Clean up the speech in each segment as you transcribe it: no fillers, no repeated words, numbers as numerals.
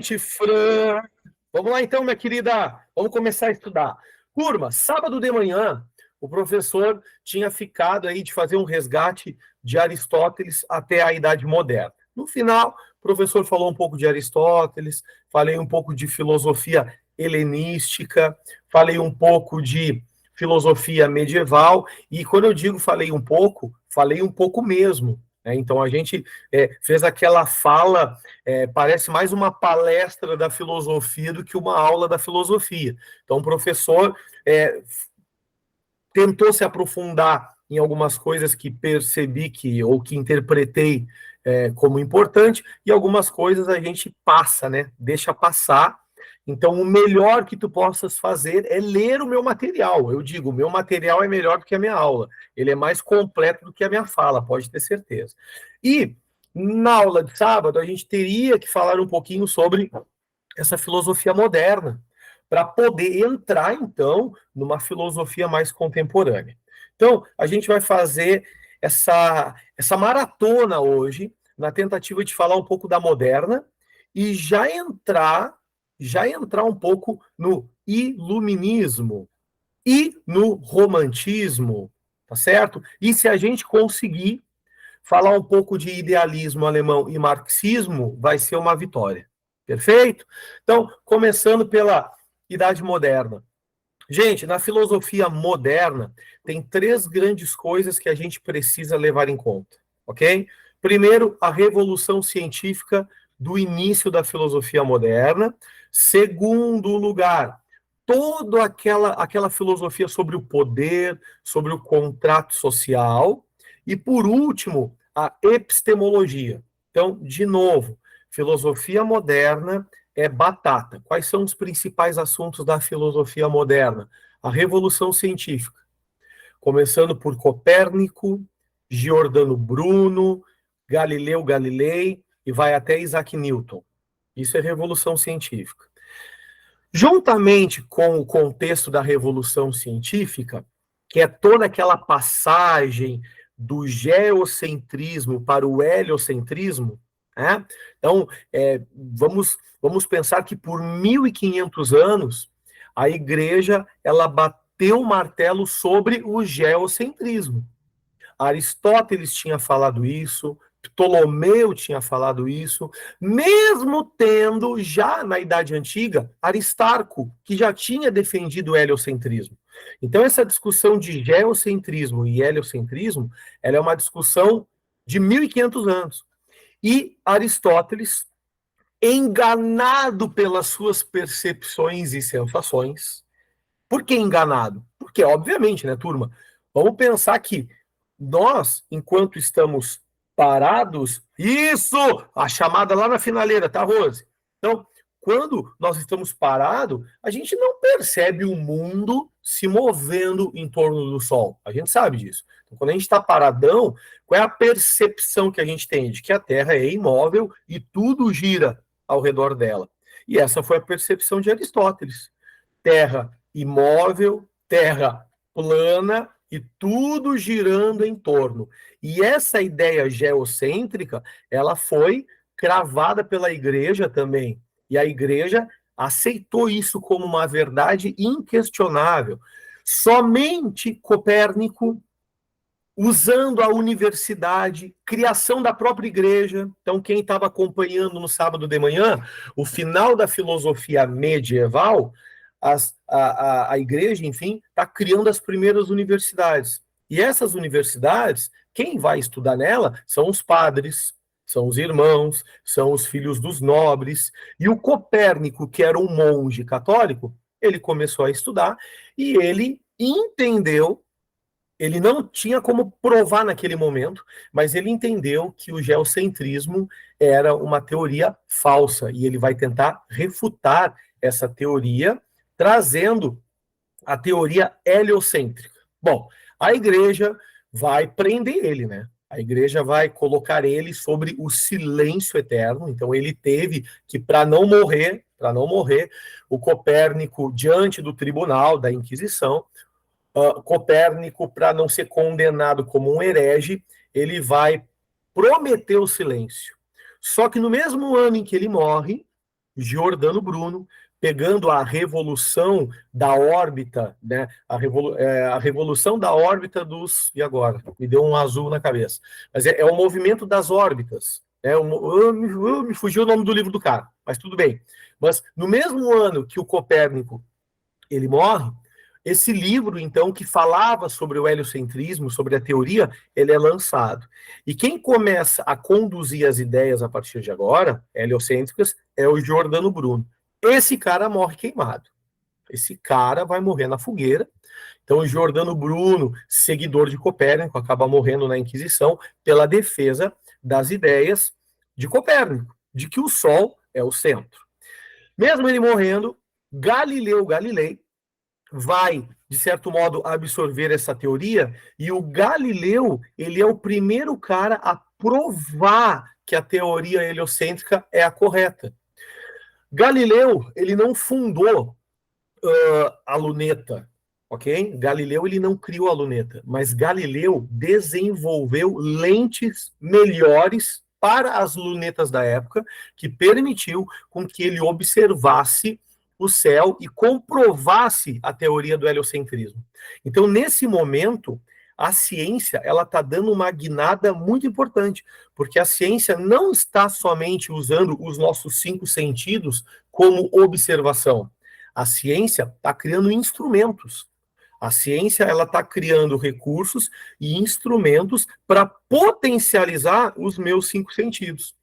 Excelente, Fran. Vamos lá então, minha querida. Vamos começar a estudar. Turma, sábado de manhã, o professor tinha ficado aí de fazer um resgate de Aristóteles até a Idade Moderna. No final, o professor falou um pouco de Aristóteles, falei um pouco de filosofia helenística, falei um pouco de filosofia medieval, e quando eu digo falei um pouco mesmo. Então a gente fez aquela fala, parece mais uma palestra da filosofia do que uma aula da filosofia. Então o professor tentou se aprofundar em algumas coisas que percebi ou que interpretei como importante, e algumas coisas a gente passa, né? Deixa passar. Então, o melhor que tu possas fazer é ler o meu material. Eu digo, o meu material é melhor do que a minha aula. Ele é mais completo do que a minha fala, pode ter certeza. E, na aula de sábado, a gente teria que falar um pouquinho sobre essa filosofia moderna, para poder entrar, então, numa filosofia mais contemporânea. Então, a gente vai fazer essa maratona hoje, na tentativa de falar um pouco da moderna, e já entrar um pouco no iluminismo e no romantismo, tá certo? E se a gente conseguir falar um pouco de idealismo alemão e marxismo, vai ser uma vitória. Perfeito? Então, começando pela Idade Moderna. Gente, na filosofia moderna, tem três grandes coisas que a gente precisa levar em conta, ok? Primeiro, a revolução científica do início da filosofia moderna. Segundo lugar, toda aquela filosofia sobre o poder, sobre o contrato social. E, por último, a epistemologia. Então, de novo, filosofia moderna é batata. Quais são os principais assuntos da filosofia moderna? A revolução científica, começando por Copérnico, Giordano Bruno, Galileu Galilei e vai até Isaac Newton. Isso é revolução científica. Juntamente com o contexto da revolução científica, que é toda aquela passagem do geocentrismo para o heliocentrismo, né? Então, vamos pensar que por 1.500 anos, a igreja ela bateu o martelo sobre o geocentrismo. Aristóteles tinha falado isso, Ptolomeu tinha falado isso, mesmo tendo já na Idade Antiga Aristarco, que já tinha defendido o heliocentrismo. Então, essa discussão de geocentrismo e heliocentrismo, ela é uma discussão de 1.500 anos. E Aristóteles, enganado pelas suas percepções e sensações. Por que enganado? Porque, obviamente, né, turma? Vamos pensar que nós, enquanto estamos parados, isso! A chamada lá na finaleira, tá, Rose? Então, quando nós estamos parados, a gente não percebe o mundo se movendo em torno do Sol. A gente sabe disso. Então, quando a gente está paradão, qual é a percepção que a gente tem? De que a Terra é imóvel e tudo gira ao redor dela. E essa foi a percepção de Aristóteles. Terra imóvel, terra plana e tudo girando em torno. E essa ideia geocêntrica, ela foi cravada pela igreja também. E a igreja aceitou isso como uma verdade inquestionável. Somente Copérnico, usando a universidade, criação da própria igreja. Então, quem estava acompanhando no sábado de manhã, o final da filosofia medieval, a igreja, enfim, está criando as primeiras universidades. E essas universidades, quem vai estudar nela são os padres, são os irmãos, são os filhos dos nobres. E o Copérnico, que era um monge católico, ele começou a estudar e ele entendeu. Ele não tinha como provar naquele momento, mas ele entendeu que o geocentrismo era uma teoria falsa e ele vai tentar refutar essa teoria, trazendo a teoria heliocêntrica. Bom, a igreja vai prender ele, né? A igreja vai colocar ele sobre o silêncio eterno. Então ele teve que, para não morrer, o Copérnico, diante do tribunal da Inquisição, Copérnico, para não ser condenado como um herege, ele vai prometer o silêncio. Só que no mesmo ano em que ele morre, Giordano Bruno, pegando a revolução da órbita, né? A revolução da órbita dos... E agora? Me deu um azul na cabeça. Mas é o movimento das órbitas. Me fugiu o nome do livro do cara, mas tudo bem. Mas no mesmo ano que o Copérnico ele morre, esse livro, então, que falava sobre o heliocentrismo, sobre a teoria, ele é lançado. E quem começa a conduzir as ideias a partir de agora, heliocêntricas, é o Giordano Bruno. Esse cara morre queimado. Esse cara vai morrer na fogueira. Então, o Giordano Bruno, seguidor de Copérnico, acaba morrendo na Inquisição pela defesa das ideias de Copérnico, de que o Sol é o centro. Mesmo ele morrendo, Galileu Galilei vai, de certo modo, absorver essa teoria, e o Galileu, ele é o primeiro cara a provar que a teoria heliocêntrica é a correta. Galileu, ele não fundou a luneta, ok? Galileu, ele não criou a luneta, mas Galileu desenvolveu lentes melhores para as lunetas da época, que permitiu com que ele observasse o céu e comprovasse a teoria do heliocentrismo. Então, nesse momento, a ciência ela está dando uma guinada muito importante, porque a ciência não está somente usando os nossos 5 sentidos como observação. A ciência está criando instrumentos. A ciência ela está criando recursos e instrumentos para potencializar os meus 5 sentidos.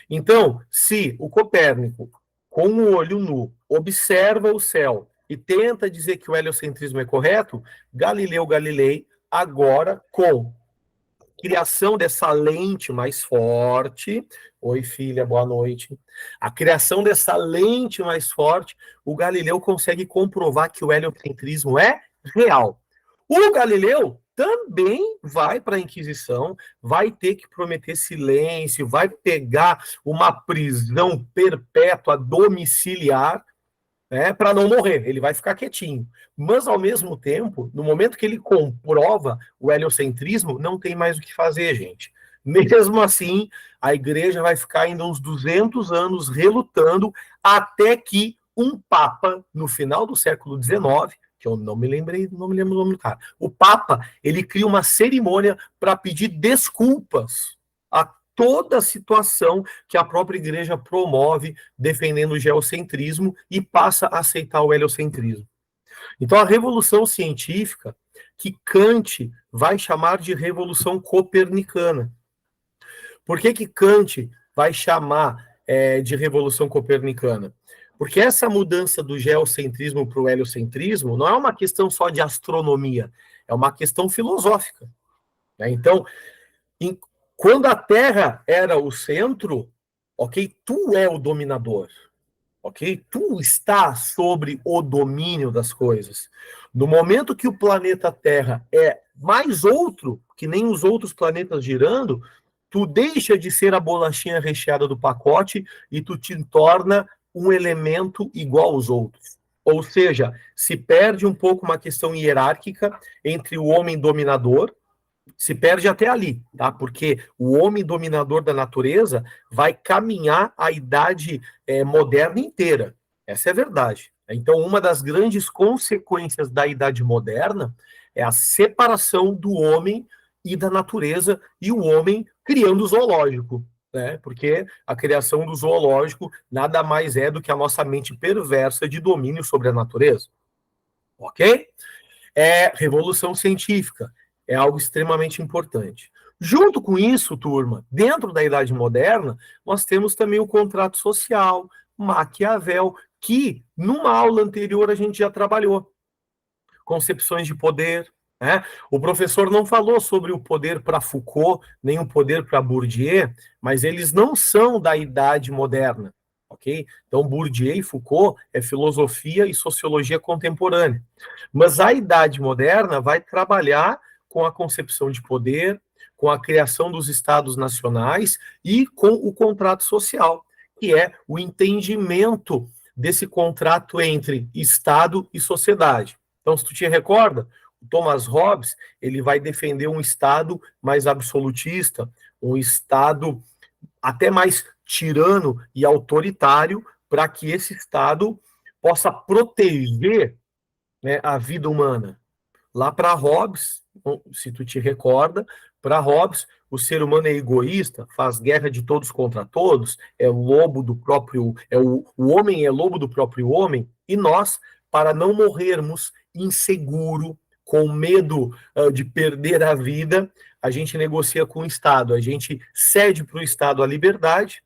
Então, se o Copérnico, com o olho nu, observa o céu e tenta dizer que o heliocentrismo é correto, Galileu Galilei, agora com criação dessa lente mais forte. Oi, filha, boa noite. A criação dessa lente mais forte, o Galileu consegue comprovar que o heliocentrismo é real. O Galileu também vai para a Inquisição, vai ter que prometer silêncio, vai pegar uma prisão perpétua domiciliar, né, para não morrer, ele vai ficar quietinho. Mas, ao mesmo tempo, no momento que ele comprova o heliocentrismo, não tem mais o que fazer, gente. Mesmo assim, a igreja vai ficar ainda uns 200 anos relutando até que um papa, no final do século XIX, que eu não me lembro o nome do cara, o papa, ele cria uma cerimônia para pedir desculpas a toda a situação que a própria igreja promove defendendo o geocentrismo e passa a aceitar o heliocentrismo. Então, a revolução científica, que Kant vai chamar de revolução copernicana. Por que Kant vai chamar de revolução copernicana? Porque essa mudança do geocentrismo para o heliocentrismo não é uma questão só de astronomia, é uma questão filosófica. Né? Então, quando a Terra era o centro, ok, tu é o dominador, ok? Tu está sobre o domínio das coisas. No momento que o planeta Terra é mais outro, que nem os outros planetas girando, tu deixa de ser a bolachinha recheada do pacote e tu te torna um elemento igual aos outros. Ou seja, se perde um pouco uma questão hierárquica entre o homem dominador, se perde até ali, tá? Porque o homem dominador da natureza vai caminhar a idade moderna inteira. Essa é a verdade. Então, uma das grandes consequências da idade moderna é a separação do homem e da natureza, e o homem criando o zoológico, né? Porque a criação do zoológico nada mais é do que a nossa mente perversa de domínio sobre a natureza. Ok? É revolução científica. É algo extremamente importante. Junto com isso, turma, dentro da Idade Moderna, nós temos também o contrato social, Maquiavel, que numa aula anterior a gente já trabalhou. Concepções de poder. Né? O professor não falou sobre o poder para Foucault, nem o poder para Bourdieu, mas eles não são da Idade Moderna. Okay? Então, Bourdieu e Foucault é filosofia e sociologia contemporânea. Mas a Idade Moderna vai trabalhar com a concepção de poder, com a criação dos estados nacionais e com o contrato social, que é o entendimento desse contrato entre Estado e sociedade. Então, se tu te recorda, o Thomas Hobbes, ele vai defender um Estado mais absolutista, um Estado até mais tirano e autoritário, para que esse Estado possa proteger, né, a vida humana. Lá para Hobbes, se tu te recorda, para Hobbes, o ser humano é egoísta, faz guerra de todos contra todos, é lobo do próprio, o homem é lobo do próprio homem, e nós, para não morrermos inseguro, com medo de perder a vida, a gente negocia com o Estado, a gente cede para o Estado a liberdade.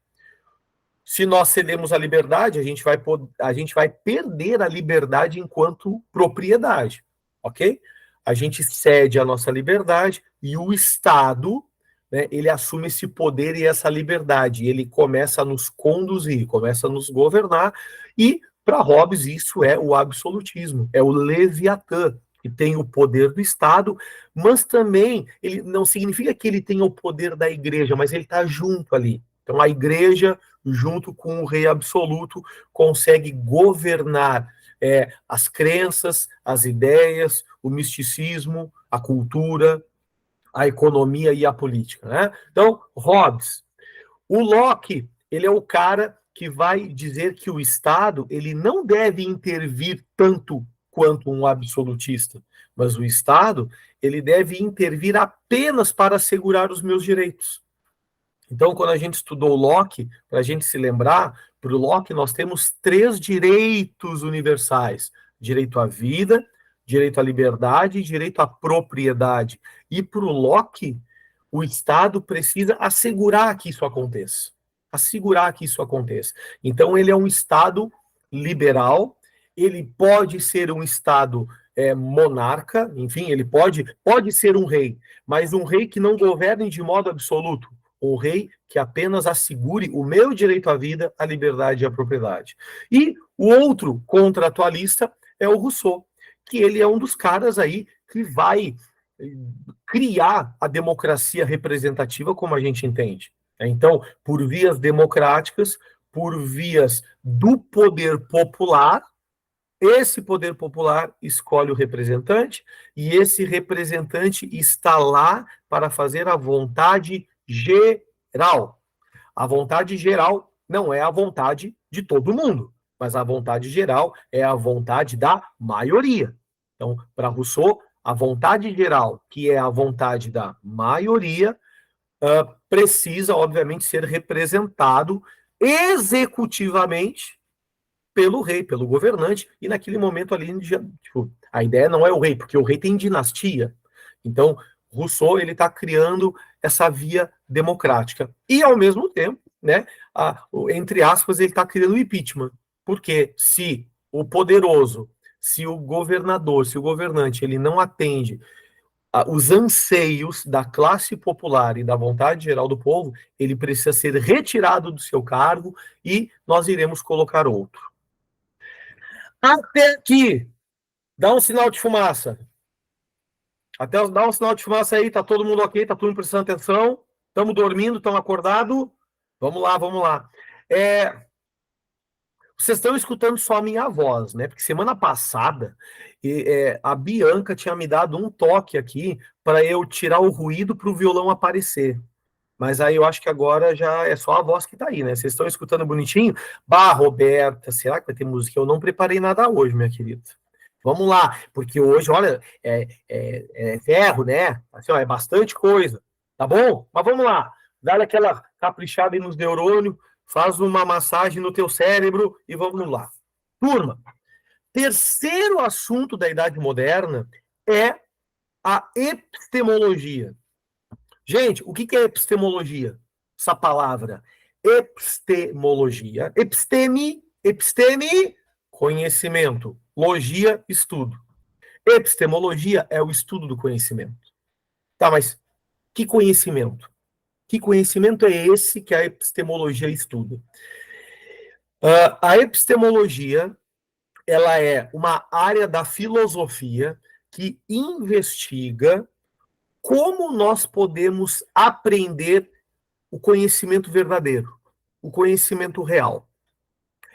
Se nós cedemos a liberdade, a gente vai perder a liberdade enquanto propriedade, ok? A gente cede a nossa liberdade e o Estado, né, ele assume esse poder e essa liberdade. Ele começa a nos conduzir, começa a nos governar. E, para Hobbes, isso é o absolutismo, é o Leviatã, que tem o poder do Estado, mas também ele não significa que ele tenha o poder da igreja, mas ele está junto ali. Então, a igreja, junto com o rei absoluto, consegue governar as crenças, as ideias, o misticismo, a cultura, a economia e a política, né? Então, Hobbes. O Locke, ele é o cara que vai dizer que o Estado ele não deve intervir tanto quanto um absolutista, mas o Estado ele deve intervir apenas para assegurar os meus direitos. Então, quando a gente estudou Locke, para a gente se lembrar, para o Locke nós temos 3 direitos universais: direito à vida, direito à liberdade e direito à propriedade. E para o Locke, o Estado precisa assegurar que isso aconteça. Assegurar que isso aconteça. Então, ele é um Estado liberal, ele pode ser um Estado monarca, enfim, ele pode ser um rei, mas um rei que não governe de modo absoluto, um rei que apenas assegure o meu direito à vida, à liberdade e à propriedade. E o outro contratualista é o Rousseau, que ele é um dos caras aí que vai criar a democracia representativa como a gente entende. Então, por vias democráticas, por vias do poder popular, esse poder popular escolhe o representante e esse representante está lá para fazer a vontade geral. A vontade geral não é a vontade de todo mundo, mas a vontade geral é a vontade da maioria. Então, para Rousseau, a vontade geral, que é a vontade da maioria, precisa, obviamente, ser representado executivamente pelo rei, pelo governante, e naquele momento ali, tipo, a ideia não é o rei, porque o rei tem dinastia. Então, Rousseau, ele está criando essa via democrática. E, ao mesmo tempo, né, entre aspas, ele está criando o impeachment. Porque se o poderoso, se o governador, se o governante, ele não atende os anseios da classe popular e da vontade geral do povo, ele precisa ser retirado do seu cargo e nós iremos colocar outro. Até aqui, dá um sinal de fumaça. Até dá um sinal de fumaça aí, tá todo mundo ok, tá todo mundo prestando atenção. Estamos dormindo, estamos acordados. Vamos lá, vamos lá. Vocês estão escutando só a minha voz, né? Porque semana passada a Bianca tinha me dado um toque aqui para eu tirar o ruído para o violão aparecer. Mas aí eu acho que agora já é só a voz que tá aí, né? Vocês estão escutando bonitinho? Bah, Roberta, será que vai ter música? Eu não preparei nada hoje, minha querida. Vamos lá, porque hoje, olha, é ferro, né? Assim, ó, é bastante coisa, tá bom? Mas vamos lá, dá aquela caprichada aí nos neurônios, faz uma massagem no teu cérebro e vamos lá. Turma, terceiro assunto da Idade Moderna é a epistemologia. Gente, o que é epistemologia? Essa palavra. Epistemologia. Episteme, conhecimento. Logia, estudo. Epistemologia é o estudo do conhecimento. Tá, mas que conhecimento? Que conhecimento é esse que a epistemologia estuda? A epistemologia, ela é uma área da filosofia que investiga como nós podemos aprender o conhecimento verdadeiro, o conhecimento real.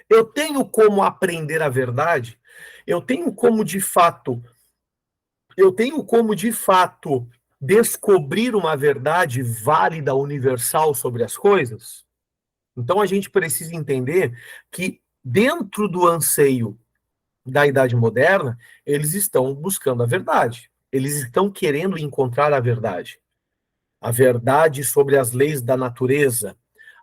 Eu tenho como aprender a verdade? Eu tenho como de fato descobrir uma verdade válida, universal sobre as coisas? Então a gente precisa entender que dentro do anseio da Idade Moderna, eles estão buscando a verdade. Eles estão querendo encontrar a verdade. A verdade sobre as leis da natureza,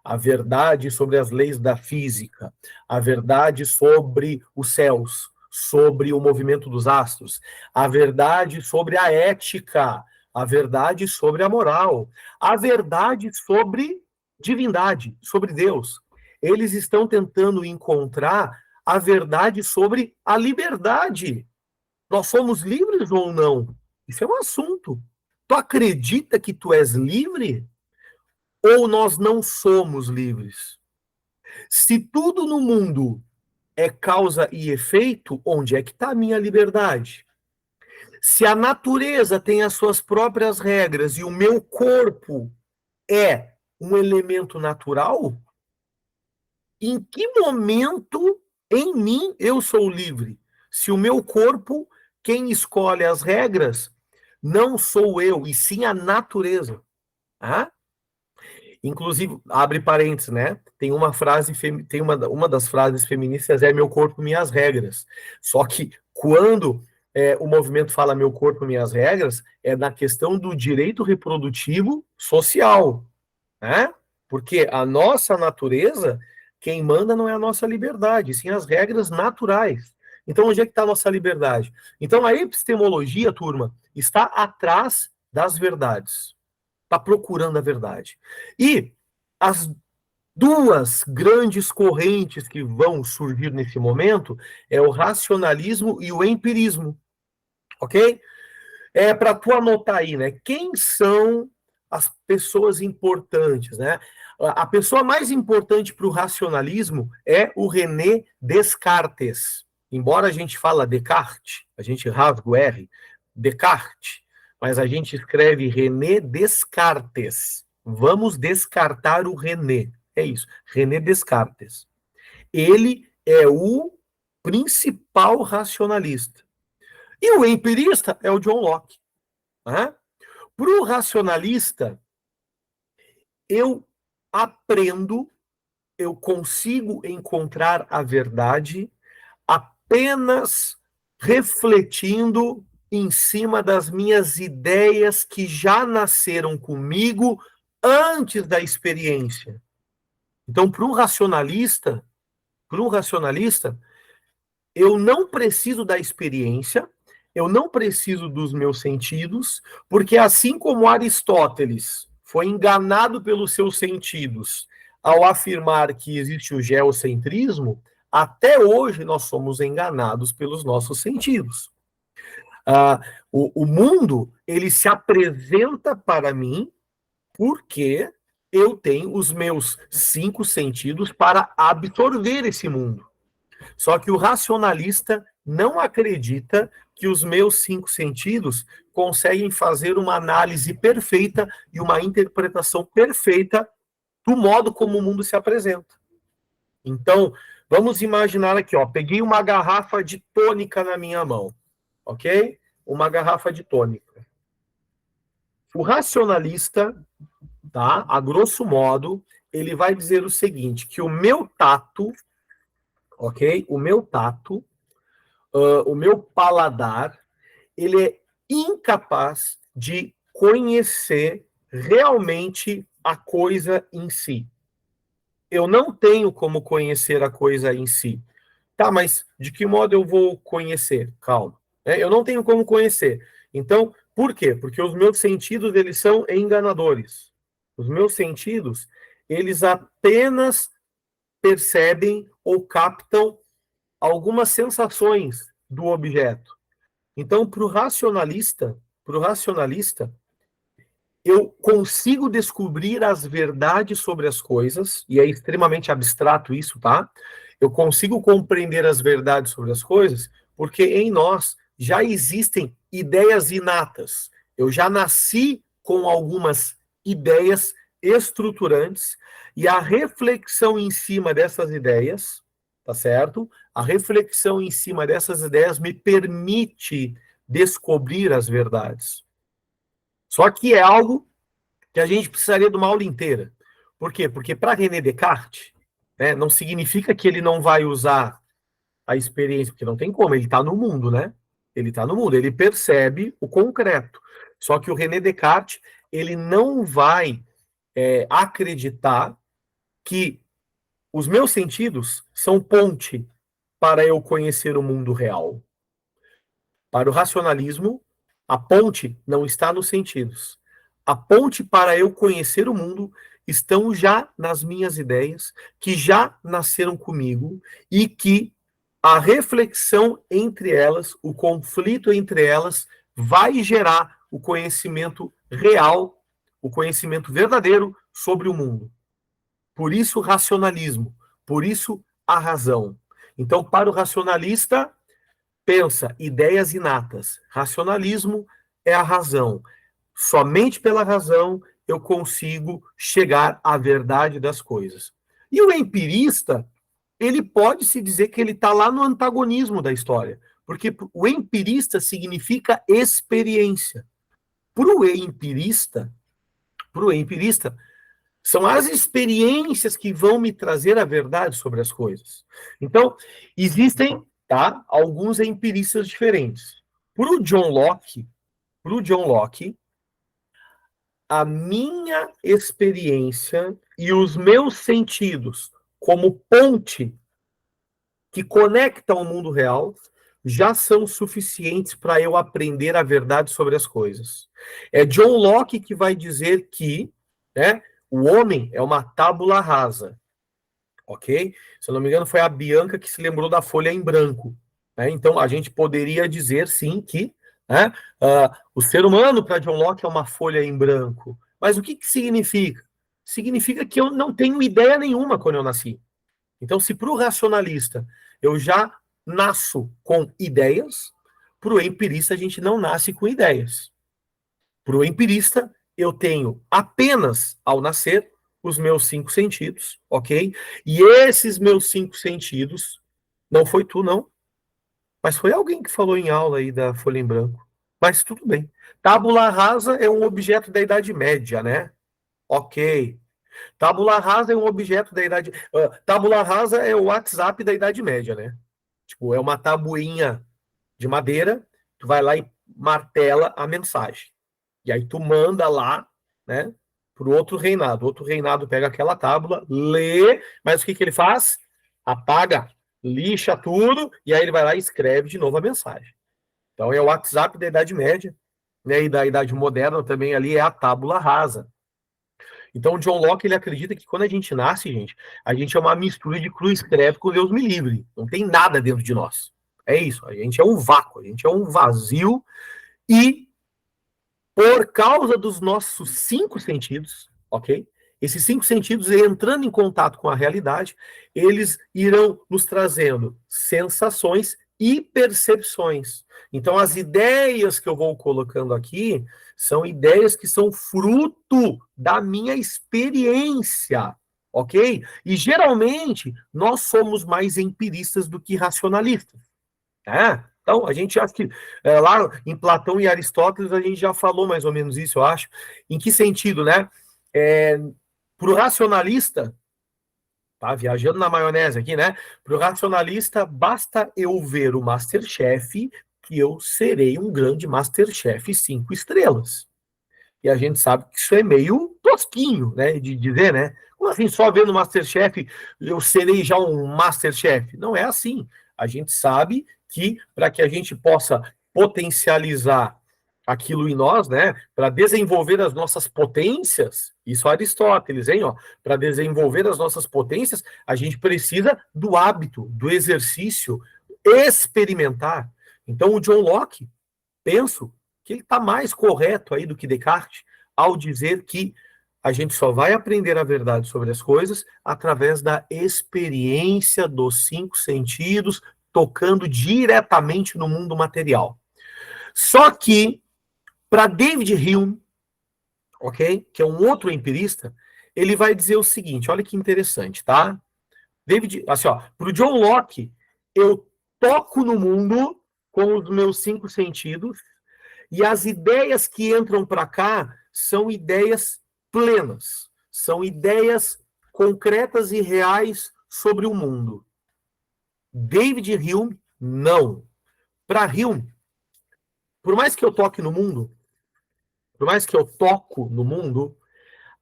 a verdade sobre as leis da física, a verdade sobre os céus, sobre o movimento dos astros, a verdade sobre a ética, a verdade sobre a moral, a verdade sobre divindade, sobre Deus. Eles estão tentando encontrar a verdade sobre a liberdade. Nós somos livres ou não? Isso é um assunto. Tu acredita que tu és livre? Ou nós não somos livres? Se tudo no mundo é causa e efeito, onde é que está a minha liberdade? Se a natureza tem as suas próprias regras e o meu corpo é um elemento natural, em que momento em mim eu sou livre? Se o meu corpo, quem escolhe as regras, não sou eu, e sim a natureza. Ah? Inclusive, abre parênteses, né? Tem uma frase, tem uma das frases feministas é meu corpo, minhas regras. Só que quando o movimento fala meu corpo, minhas regras, é na questão do direito reprodutivo social, né? Porque a nossa natureza, quem manda não é a nossa liberdade, sim as regras naturais. Então, onde é que está a nossa liberdade? Então, a epistemologia, turma, está atrás das verdades. Está procurando a verdade. E as duas grandes correntes que vão surgir nesse momento é o racionalismo e o empirismo, ok? É para tu anotar aí, né? Quem são as pessoas importantes, né? A pessoa mais importante para o racionalismo é o René Descartes. Embora a gente fala Descartes, a gente rasga o R, Descartes, mas a gente escreve René Descartes. Vamos descartar o René. É isso, René Descartes. Ele é o principal racionalista. E o empirista é o John Locke. Né? Para o racionalista, eu aprendo, eu consigo encontrar a verdade apenas refletindo em cima das minhas ideias que já nasceram comigo antes da experiência. Então, para um racionalista, eu não preciso da experiência, eu não preciso dos meus sentidos, porque assim como Aristóteles foi enganado pelos seus sentidos ao afirmar que existe o geocentrismo, até hoje nós somos enganados pelos nossos sentidos. O mundo, ele se apresenta para mim porque eu tenho os meus 5 sentidos para absorver esse mundo. Só que o racionalista não acredita que os meus 5 sentidos conseguem fazer uma análise perfeita e uma interpretação perfeita do modo como o mundo se apresenta. Então, vamos imaginar aqui, ó, peguei uma garrafa de tônica na minha mão, ok? Uma garrafa de tônica. O racionalista, tá, a grosso modo, ele vai dizer o seguinte, que o meu tato, ok? O meu tato, o meu paladar, ele é incapaz de conhecer realmente a coisa em si. Eu não tenho como conhecer a coisa em si. Tá, mas de que modo eu vou conhecer? Calma. Eu não tenho como conhecer. Então, por quê? Porque os meus sentidos, eles são enganadores. Os meus sentidos, eles apenas percebem ou captam algumas sensações do objeto. Então, para o racionalista, eu consigo descobrir as verdades sobre as coisas, e é extremamente abstrato isso, tá? Eu consigo compreender as verdades sobre as coisas, porque em nós já existem ideias inatas. Eu já nasci com algumas ideias estruturantes, e a reflexão em cima dessas ideias, tá certo? A reflexão em cima dessas ideias me permite descobrir as verdades. Só que é algo que a gente precisaria de uma aula inteira. Por quê? Porque para René Descartes, né? Não significa que ele não vai usar a experiência, porque não tem como, ele está no mundo, né? Ele está no mundo, ele percebe o concreto. Só que o René Descartes, ele não vai acreditar que os meus sentidos são ponte para eu conhecer o mundo real. Para o racionalismo, a ponte não está nos sentidos. A ponte para eu conhecer o mundo estão já nas minhas ideias, que já nasceram comigo e que a reflexão entre elas, o conflito entre elas, vai gerar o conhecimento real, o conhecimento verdadeiro sobre o mundo. Por isso, o racionalismo, por isso, a razão. Então, para o racionalista, pensa ideias inatas. Racionalismo é a razão. Somente pela razão eu consigo chegar à verdade das coisas. E o empirista, ele pode se dizer que ele está lá no antagonismo da história, porque o empirista significa experiência. Para o empirista, são as experiências que vão me trazer a verdade sobre as coisas. Então, existem, tá, alguns empiristas diferentes. Para o John Locke, a minha experiência e os meus sentidos como ponte que conecta ao mundo real já são suficientes para eu aprender a verdade sobre as coisas. É John Locke que vai dizer que, né, o homem é uma tábula rasa, ok? Se eu não me engano, foi a Bianca que se lembrou da folha em branco. Né? Então, a gente poderia dizer, sim, que, né, o ser humano, para John Locke, é uma folha em branco. Mas o que significa? Significa que eu não tenho ideia nenhuma quando eu nasci. Então, se para o racionalista eu já nasço com ideias, para o empirista a gente não nasce com ideias. Para o empirista, eu tenho apenas, ao nascer, os meus 5 sentidos, ok? E esses meus 5 sentidos, não foi tu, não, mas foi alguém que falou em aula aí da folha em branco. Mas tudo bem. Tábula rasa é um objeto da Idade Média, né? Ok. Tábula rasa é um objeto da Idade... tábula rasa é o WhatsApp da Idade Média, né? Tipo, é uma tabuinha de madeira, tu vai lá e martela a mensagem. E aí tu manda lá, né, pro outro reinado. O outro reinado pega aquela tábula, lê, mas o que ele faz? Apaga, lixa tudo, e aí ele vai lá e escreve de novo a mensagem. Então é o WhatsApp da Idade Média, né, e da Idade Moderna também ali é a tábula rasa. Então o John Locke, ele acredita que quando a gente nasce, gente, a gente é uma mistura de cruz credo com Deus me livre. Não tem nada dentro de nós. É isso, a gente é um vácuo, a gente é um vazio e por causa dos nossos 5 sentidos, ok? Esses 5 sentidos, entrando em contato com a realidade, eles irão nos trazendo sensações e percepções. Então, as ideias que eu vou colocando aqui são ideias que são fruto da minha experiência, ok? E, geralmente, nós somos mais empiristas do que racionalistas. Então, a gente acha que lá em Platão e Aristóteles a gente já falou mais ou menos isso, eu acho. Em que sentido, né? Para o racionalista, tá viajando na maionese aqui, né? Para o racionalista, basta eu ver o Masterchef que eu serei um grande Masterchef 5 estrelas. E a gente sabe que isso é meio tosquinho, né? De dizer, né? Como assim, só vendo o Masterchef eu serei já um Masterchef? Não é assim. A gente sabe que para que a gente possa potencializar aquilo em nós, né, para desenvolver as nossas potências, isso é Aristóteles, hein, ó, para desenvolver as nossas potências, a gente precisa do hábito, do exercício, experimentar. Então o John Locke, penso que ele está mais correto aí do que Descartes ao dizer que a gente só vai aprender a verdade sobre as coisas através da experiência dos 5 sentidos, tocando diretamente no mundo material. Só que, para David Hume, ok, que é um outro empirista, ele vai dizer o seguinte, olha que interessante, tá? David, assim, ó, para o John Locke, eu toco no mundo com os meus 5 sentidos e as ideias que entram para cá são ideias plenas, são ideias concretas e reais sobre o mundo. David Hume, não. Para Hume, por mais que eu toque no mundo, por mais que eu toco no mundo,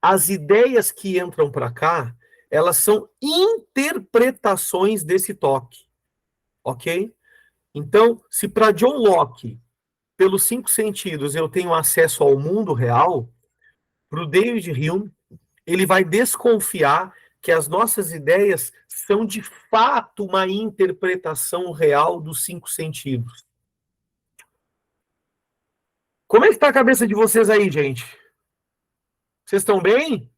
as ideias que entram para cá, elas são interpretações desse toque, ok? Então, se para John Locke, pelos 5 sentidos, eu tenho acesso ao mundo real, para o David Hume, ele vai desconfiar que as nossas ideias são de fato uma interpretação real dos 5 sentidos. Como é que está a cabeça de vocês aí, gente? Vocês estão bem?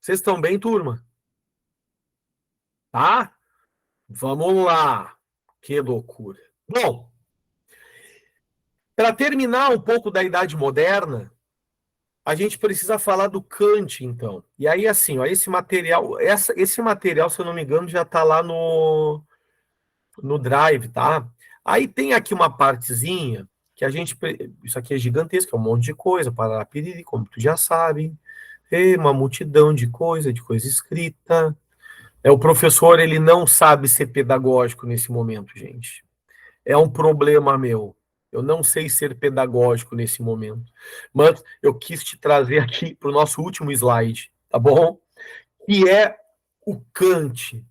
Vocês estão bem, turma? Tá? Vamos lá. Que loucura. Bom, para terminar um pouco da Idade Moderna, a gente precisa falar do Kant, então. E aí, assim, ó, esse material, se eu não me engano, já está lá no Drive, tá? Aí tem aqui uma partezinha que a gente. Isso aqui é gigantesco, é um monte de coisa, para piriri, como tu já sabe. É uma multidão de coisa escrita. O professor, ele não sabe ser pedagógico nesse momento, gente. É um problema meu. Eu não sei ser pedagógico nesse momento. Mas eu quis te trazer aqui para o nosso último slide, tá bom? Que é o Kant.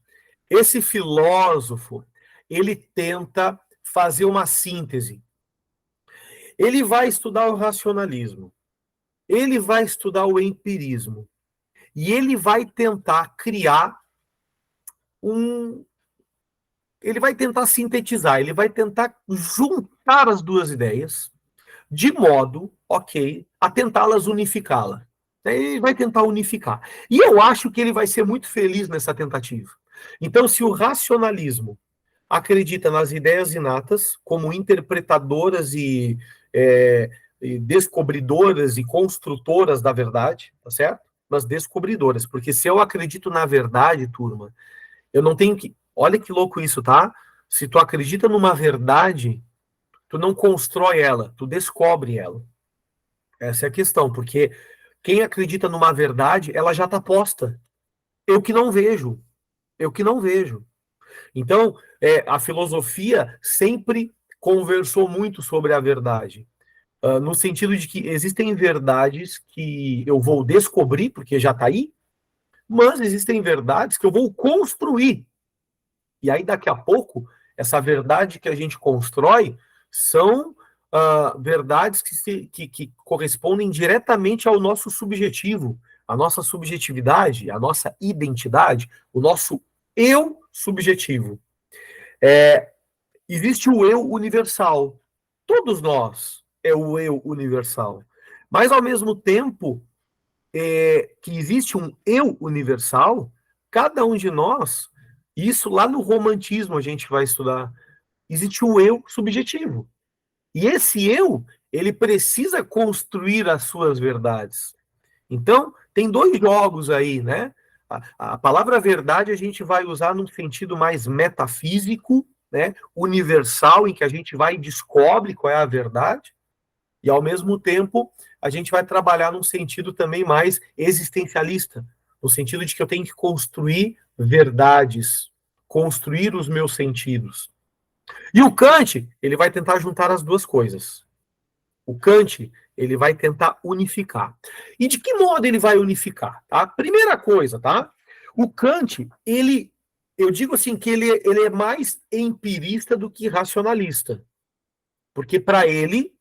Esse filósofo, ele tenta fazer uma síntese. Ele vai estudar o racionalismo. Ele vai estudar o empirismo. E ele vai tentar criar ele vai tentar sintetizar, ele vai tentar juntar as duas ideias de modo, ok, a tentá-las unificá-la. Ele vai tentar unificar. E eu acho que ele vai ser muito feliz nessa tentativa. Então, se o racionalismo acredita nas ideias inatas como interpretadoras e descobridoras e construtoras da verdade, tá certo? Mas descobridoras, porque se eu acredito na verdade, turma, eu não tenho que. Olha que louco isso, tá? Se tu acredita numa verdade, tu não constrói ela, tu descobre ela. Essa é a questão, porque quem acredita numa verdade, ela já está posta. Eu que não vejo. Eu que não vejo. Então, a filosofia sempre conversou muito sobre a verdade. No sentido de que existem verdades que eu vou descobrir, porque já está aí, mas existem verdades que eu vou construir. E aí, daqui a pouco, essa verdade que a gente constrói são verdades que correspondem diretamente ao nosso subjetivo, à nossa subjetividade, à nossa identidade, o nosso eu subjetivo. Existe o eu universal. Todos nós é o eu universal. Mas, ao mesmo tempo que existe um eu universal, cada um de nós, isso lá no romantismo a gente vai estudar, existe o eu subjetivo. E esse eu, ele precisa construir as suas verdades. Então, tem 2 jogos aí, né? A palavra verdade a gente vai usar num sentido mais metafísico, né? Universal, em que a gente vai e descobre qual é a verdade, e ao mesmo tempo a gente vai trabalhar num sentido também mais existencialista, no sentido de que eu tenho que construir verdades, construir os meus sentidos. E o Kant, ele vai tentar juntar as duas coisas. O Kant, ele vai tentar unificar. E de que modo ele vai unificar? Tá? Primeira coisa, tá? O Kant, eu digo assim que ele é mais empirista do que racionalista. Porque para ele,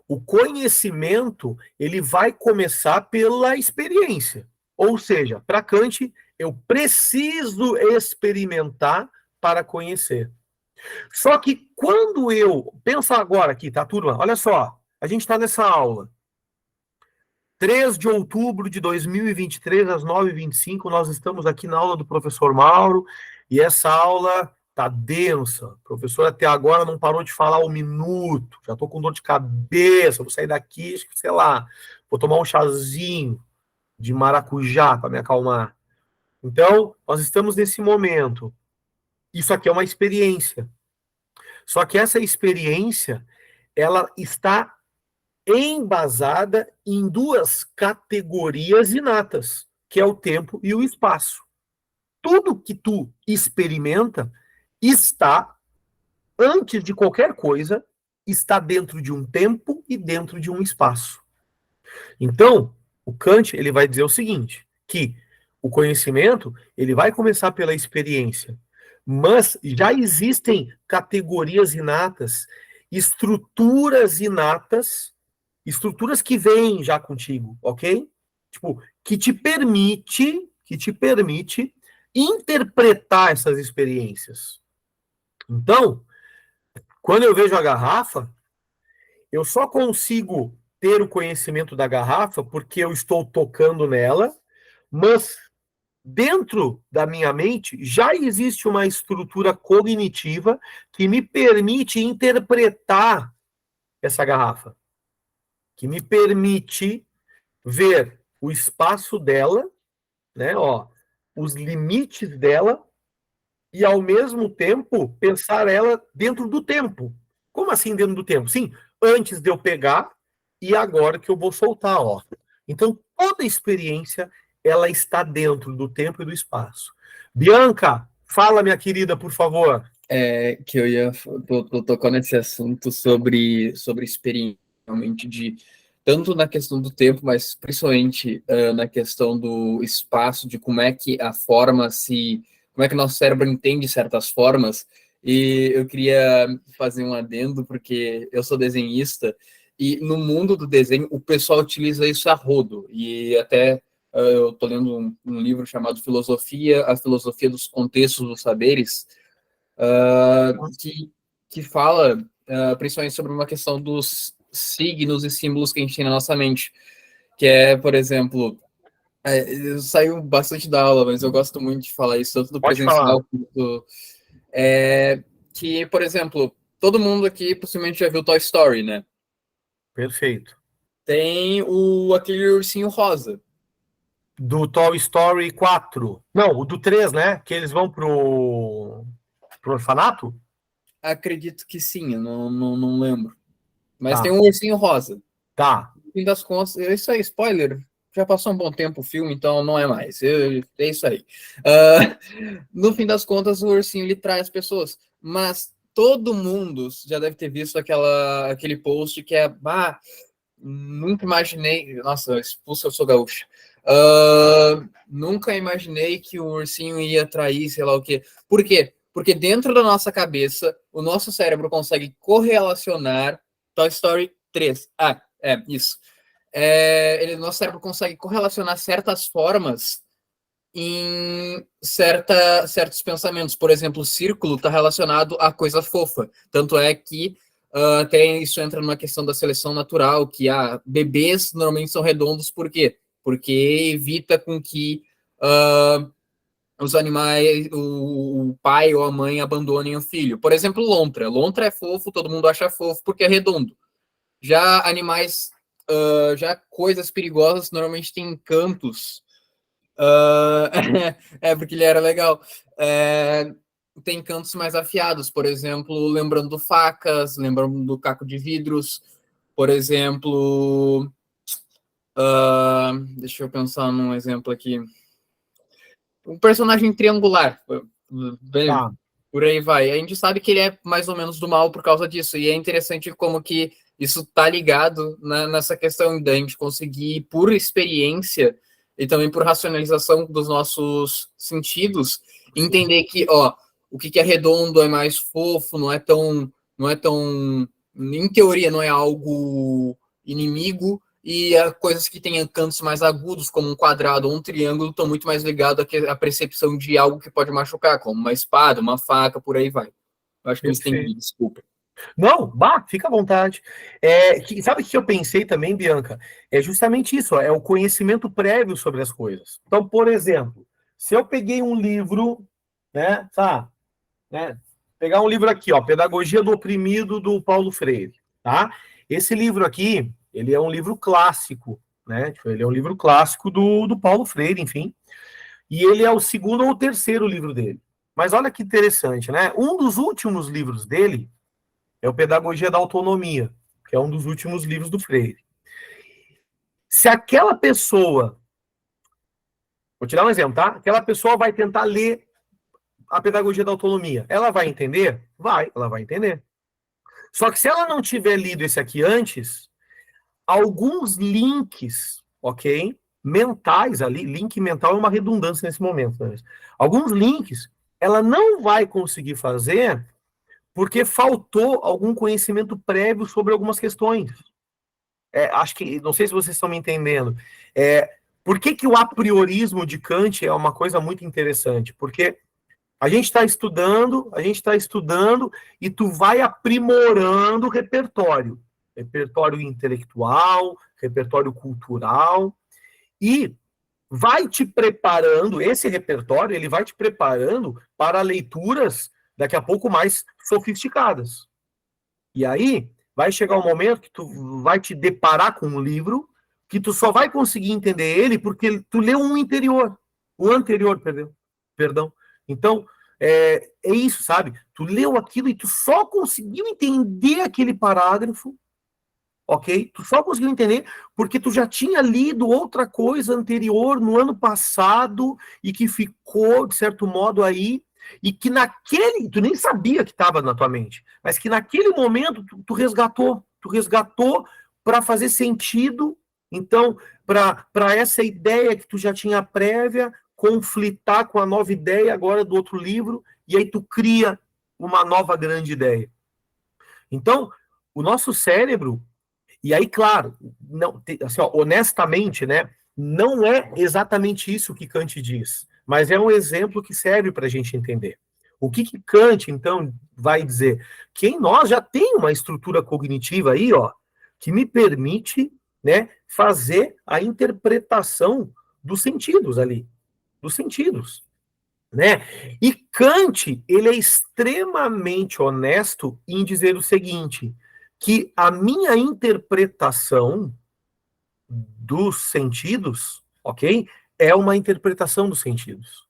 o conhecimento, ele vai começar pela experiência. Ou seja, para Kant, eu preciso experimentar para conhecer. Só que quando pensa agora aqui, tá, turma? Olha só, a gente está nessa aula. 3 de outubro de 2023, às 9h25, nós estamos aqui na aula do professor Mauro, e essa aula tá densa. O professor até agora não parou de falar 1 minuto, já tô com dor de cabeça, vou sair daqui, sei lá, vou tomar um chazinho de maracujá para me acalmar. Então, nós estamos nesse momento. Isso aqui é uma experiência. Só que essa experiência, ela está embasada em 2 categorias inatas, que é o tempo e o espaço. tudo que tu experimenta está, antes de qualquer coisa, está dentro de um tempo e dentro de um espaço. Então, o Kant ele vai dizer o seguinte, que o conhecimento ele vai começar pela experiência, mas já existem categorias inatas, estruturas inatas, estruturas que vêm já contigo, ok? Tipo, que te permite interpretar essas experiências. Então, quando eu vejo a garrafa, eu só consigo ter o conhecimento da garrafa porque eu estou tocando nela, mas dentro da minha mente já existe uma estrutura cognitiva que me permite interpretar essa garrafa, que me permite ver o espaço dela, né, ó, os limites dela e ao mesmo tempo pensar ela dentro do tempo. Como assim dentro do tempo? Sim, antes de eu pegar e agora que eu vou soltar, ó. Então toda experiência ela está dentro do tempo e do espaço. Bianca, fala minha querida, por favor. Que eu ia tô tocando nesse assunto sobre experiência, realmente, de tanto na questão do tempo, mas principalmente na questão do espaço, de como é que a forma se. Como é que o nosso cérebro entende certas formas. E eu queria fazer um adendo, porque eu sou desenhista, e no mundo do desenho o pessoal utiliza isso a rodo. E até eu estou lendo um livro chamado Filosofia, a Filosofia dos Contextos dos Saberes, que fala principalmente sobre uma questão dos signos e símbolos que a gente tem na nossa mente, que é, por exemplo, saiu bastante da aula, mas eu gosto muito de falar isso, tanto do Pode falar. presencial quanto que, por exemplo, todo mundo aqui possivelmente já viu Toy Story, né? Perfeito. Tem aquele ursinho rosa. Do Toy Story 4. Não, o do 3, né? Que eles vão pro orfanato? Acredito que sim, eu não lembro. Mas tem Tá, um ursinho rosa. tá. No fim das contas, isso aí, spoiler, já passou um bom tempo o filme, então não é mais. É isso aí. No fim das contas, o ursinho ele trai as pessoas, mas todo mundo já deve ter visto aquele post que é, nunca imaginei, nossa, expulsa, eu sou gaúcha. Nunca imaginei que o ursinho ia trair, sei lá o quê. Por quê? Porque dentro da nossa cabeça, o nosso cérebro consegue correlacionar Toy Story 3. Isso. Nosso cérebro consegue correlacionar certas formas em certos pensamentos. Por exemplo, o círculo está relacionado a coisa fofa. Tanto é que até isso entra numa questão da seleção natural, que bebês normalmente são redondos, por quê? Porque evita com que os animais, o pai ou a mãe abandonem o filho. Por exemplo, lontra. Lontra é fofo, todo mundo acha fofo porque é redondo. Já animais, já coisas perigosas normalmente têm cantos. Porque ele era legal. Tem cantos mais afiados, por exemplo, lembrando facas, lembrando do caco de vidros, por exemplo. Deixa eu pensar num exemplo aqui. Um personagem triangular, bem, Tá. por aí vai. A gente sabe que ele é mais ou menos do mal por causa disso, e é interessante como que isso tá ligado nessa questão da gente conseguir, por experiência e também por racionalização dos nossos sentidos, entender que, o que é redondo é mais fofo, não é tão, em teoria, não é algo inimigo, e coisas que têm cantos mais agudos, como um quadrado ou um triângulo, estão muito mais ligados à percepção de algo que pode machucar, como uma espada, uma faca, por aí vai. Eu acho que me estendi, Perfeito. desculpa. Não, fica à vontade. Sabe o que eu pensei também, Bianca? É justamente isso, ó, é o conhecimento prévio sobre as coisas. Então, por exemplo, se eu peguei um livro, né, tá, né, pegar um livro aqui, ó, Pedagogia do Oprimido, do Paulo Freire, tá? Esse livro aqui, ele é um livro clássico, né? Tipo, ele é um livro clássico do Paulo Freire, enfim. E ele é o segundo ou o terceiro livro dele. Mas olha que interessante, né? Um dos últimos livros dele é o Pedagogia da Autonomia, que é um dos últimos livros do Freire. Se aquela pessoa Vou te dar um exemplo, tá? Aquela pessoa vai tentar ler a pedagogia da autonomia. Ela vai entender? Ela vai entender. Só que se ela não tiver lido esse aqui antes, alguns links, ok? Mentais ali, link mental é uma redundância nesse momento. Né? Alguns links ela não vai conseguir fazer porque faltou algum conhecimento prévio sobre algumas questões. Acho que, não sei se vocês estão me entendendo. Por que o apriorismo de Kant é uma coisa muito interessante? Porque a gente está estudando, e tu vai aprimorando o repertório. Repertório intelectual, repertório cultural, e vai te preparando, esse repertório, ele vai te preparando para leituras daqui a pouco mais sofisticadas. E aí, vai chegar um momento que tu vai te deparar com um livro que tu só vai conseguir entender ele porque tu leu o anterior, perdão. Então, é isso, sabe? Tu leu aquilo e tu só conseguiu entender aquele parágrafo, ok? Tu só conseguiu entender porque tu já tinha lido outra coisa anterior no ano passado e que ficou, de certo modo, aí, e que tu nem sabia que estava na tua mente, mas que naquele momento tu resgatou para fazer sentido, então, para essa ideia que tu já tinha prévia, conflitar com a nova ideia agora do outro livro, e aí tu cria uma nova grande ideia. Então, o nosso cérebro, e aí, claro, não, assim, ó, honestamente, né, não é exatamente isso que Kant diz, mas é um exemplo que serve para a gente entender. O que Kant, então, vai dizer? Que em nós já tem uma estrutura cognitiva aí, ó, que me permite, né, fazer a interpretação dos sentidos ali, dos sentidos, né? E Kant, ele é extremamente honesto em dizer o seguinte, que a minha interpretação dos sentidos, ok? É uma interpretação dos sentidos.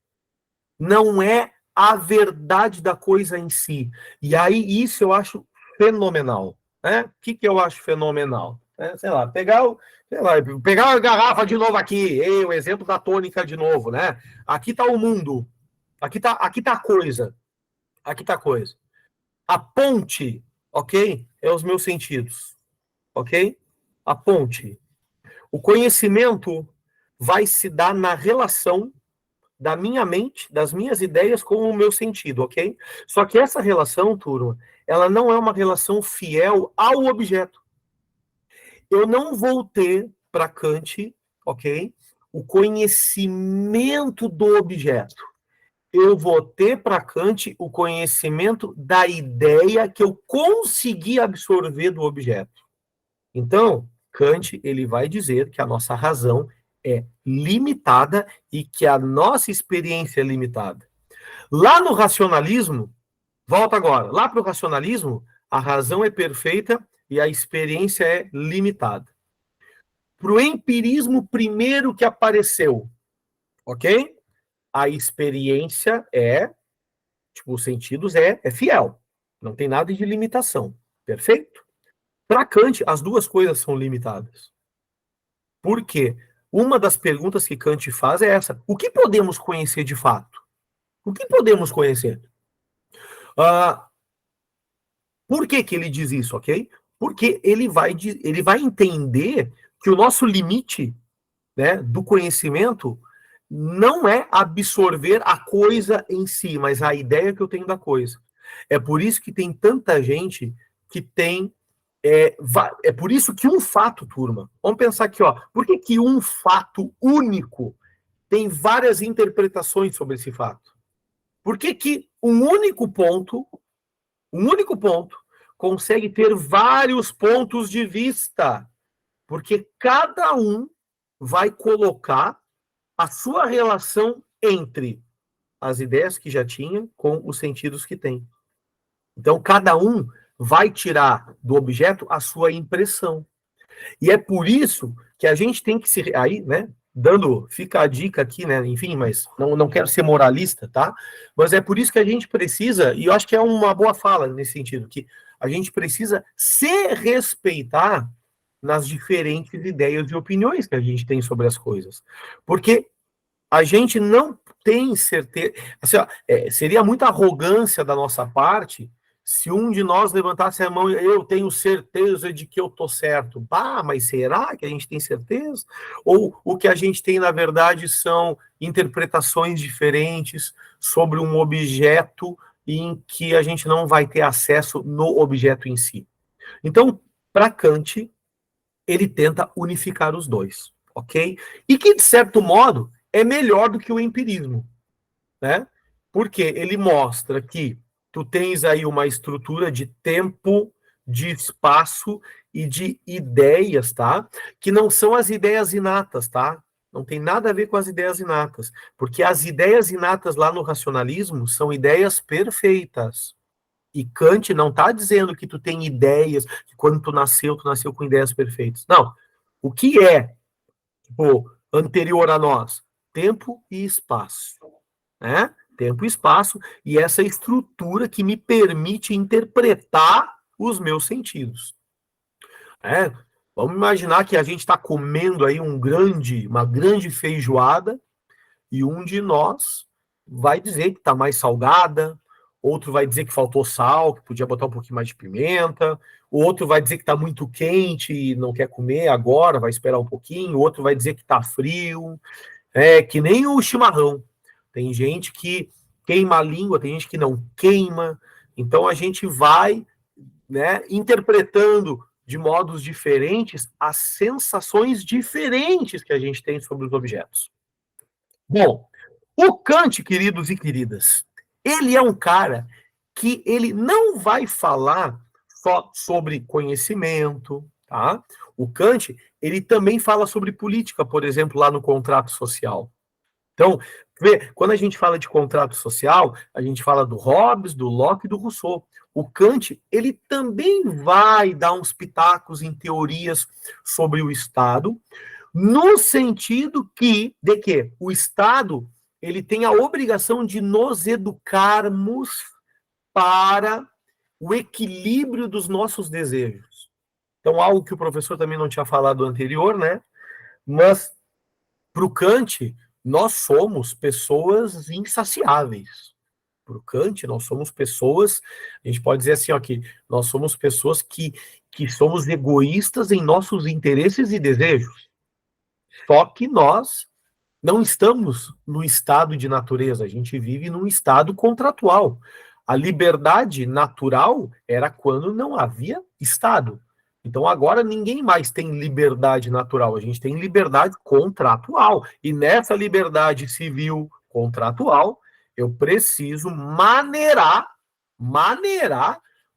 Não é a verdade da coisa em si. E aí, isso eu acho fenomenal. Né? O que eu acho fenomenal? Sei lá, pegar a garrafa de novo aqui, o exemplo da tônica de novo, né? Aqui está o mundo. Aqui tá a coisa. Aqui tá a coisa. A ponte, ok? É os meus sentidos. Ok? A ponte. O conhecimento vai se dar na relação da minha mente, das minhas ideias com o meu sentido, ok? Só que essa relação, turma, ela não é uma relação fiel ao objeto. Eu não vou ter, para Kant, ok? O conhecimento do objeto. Eu vou ter para Kant o conhecimento da ideia que eu consegui absorver do objeto. Então, Kant, ele vai dizer que a nossa razão é limitada e que a nossa experiência é limitada. Lá no racionalismo, volta agora, lá para o racionalismo, a razão é perfeita e a experiência é limitada. Para o empirismo primeiro que apareceu, ok? A experiência os sentidos é fiel. Não tem nada de limitação. Perfeito? Para Kant, as duas coisas são limitadas. Por quê? Uma das perguntas que Kant faz é essa. O que podemos conhecer de fato? O que podemos conhecer? Por que ele diz isso, ok? Porque ele vai entender que o nosso limite, né, do conhecimento não é absorver a coisa em si, mas a ideia que eu tenho da coisa. É por isso que tem tanta gente que tem... É por isso que um fato, turma, vamos pensar aqui, ó, por que um fato único tem várias interpretações sobre esse fato? Por que um único ponto consegue ter vários pontos de vista? Porque cada um vai colocar a sua relação entre as ideias que já tinha com os sentidos que tem. Então, cada um vai tirar do objeto a sua impressão. E é por isso que a gente tem que se... Aí, né, fica a dica aqui, né, enfim, mas não quero ser moralista, tá? Mas é por isso que a gente precisa, e eu acho que é uma boa fala nesse sentido, que a gente precisa se respeitar nas diferentes ideias e opiniões que a gente tem sobre as coisas. Porque a gente não tem certeza. Assim, ó, seria muita arrogância da nossa parte se um de nós levantasse a mão e eu tenho certeza de que eu estou certo. Bah, mas será que a gente tem certeza? Ou o que a gente tem, na verdade, são interpretações diferentes sobre um objeto em que a gente não vai ter acesso no objeto em si. Então, para Kant, ele tenta unificar os dois, ok? E que, de certo modo, é melhor do que o empirismo, né? Porque ele mostra que tu tens aí uma estrutura de tempo, de espaço e de ideias, tá? Que não são as ideias inatas, tá? Não tem nada a ver com as ideias inatas, porque as ideias inatas lá no racionalismo são ideias perfeitas. E Kant não está dizendo que tu tem ideias, que quando tu nasceu com ideias perfeitas. Não. O que é, tipo, anterior a nós? Tempo e espaço, né? Tempo e espaço, e essa estrutura que me permite interpretar os meus sentidos. É, vamos imaginar que a gente está comendo aí uma grande feijoada, e um de nós vai dizer que está mais salgada, outro vai dizer que faltou sal, que podia botar um pouquinho mais de pimenta, o outro vai dizer que está muito quente e não quer comer agora, vai esperar um pouquinho, o outro vai dizer que está frio, que nem o chimarrão. Tem gente que queima a língua, tem gente que não queima, então a gente vai, né, interpretando de modos diferentes as sensações diferentes que a gente tem sobre os objetos. Bom, o Kant, queridos e queridas, ele é um cara que ele não vai falar só sobre conhecimento, tá? O Kant, ele também fala sobre política, por exemplo, lá no Contrato Social. Então, vê, quando a gente fala de contrato social, a gente fala do Hobbes, do Locke e do Rousseau. O Kant, ele também vai dar uns pitacos em teorias sobre o Estado, no sentido de que o Estado ele tem a obrigação de nos educarmos para o equilíbrio dos nossos desejos. Então, algo que o professor também não tinha falado anterior, né? Mas, para o Kant, nós somos pessoas insaciáveis. Para o Kant, nós somos pessoas, a gente pode dizer assim, ó, que nós somos pessoas que somos egoístas em nossos interesses e desejos. Só que nós não estamos no estado de natureza, a gente vive num estado contratual. A liberdade natural era quando não havia Estado. Então agora ninguém mais tem liberdade natural, a gente tem liberdade contratual. E nessa liberdade civil contratual, eu preciso maneirar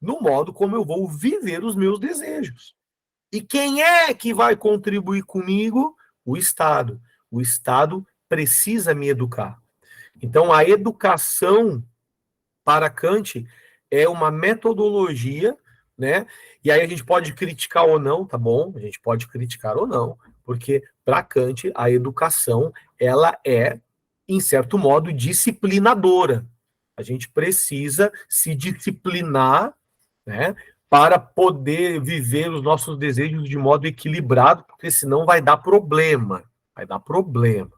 no modo como eu vou viver os meus desejos. E quem é que vai contribuir comigo? O Estado. O Estado precisa me educar. Então, a educação para Kant é uma metodologia, né? E aí a gente pode criticar ou não, tá bom? A gente pode criticar ou não, porque para Kant a educação ela é, em certo modo, disciplinadora. A gente precisa se disciplinar, né? Para poder viver os nossos desejos de modo equilibrado, porque senão vai dar problema. Vai dar problema.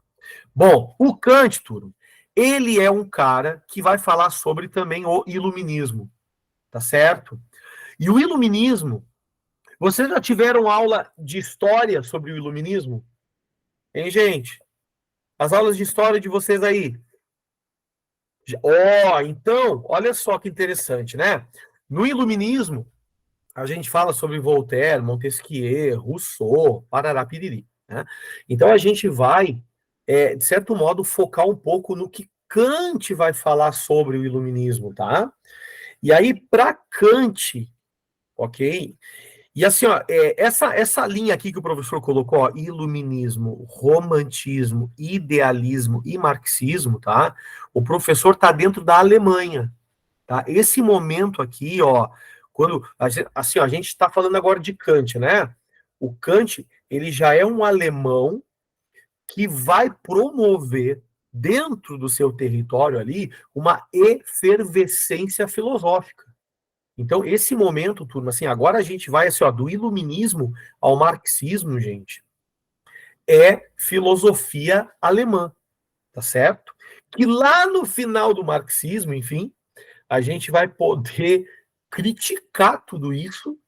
Bom, o Kant, Turma, ele é um cara que vai falar sobre também o iluminismo, tá certo? E o iluminismo, vocês já tiveram aula de história sobre o iluminismo? Hein, gente? As aulas de história de vocês aí? Então, olha só que interessante, né? No iluminismo, a gente fala sobre Voltaire, Montesquieu, Rousseau, Parará, Piriri, né? Então a gente vai, de certo modo, focar um pouco no que Kant vai falar sobre o iluminismo, tá? E aí, para Kant, ok? E assim, ó, essa linha aqui que o professor colocou, ó, iluminismo, romantismo, idealismo e marxismo, tá? O professor tá dentro da Alemanha, tá? Esse momento aqui, ó, quando assim, ó, a gente está falando agora de Kant, né? O Kant, ele já é um alemão que vai promover dentro do seu território ali uma efervescência filosófica. Então, esse momento, turma, assim, agora a gente vai assim, ó, do iluminismo ao marxismo, gente, é filosofia alemã. tá certo? Que lá no final do marxismo, enfim, a gente vai poder criticar tudo isso,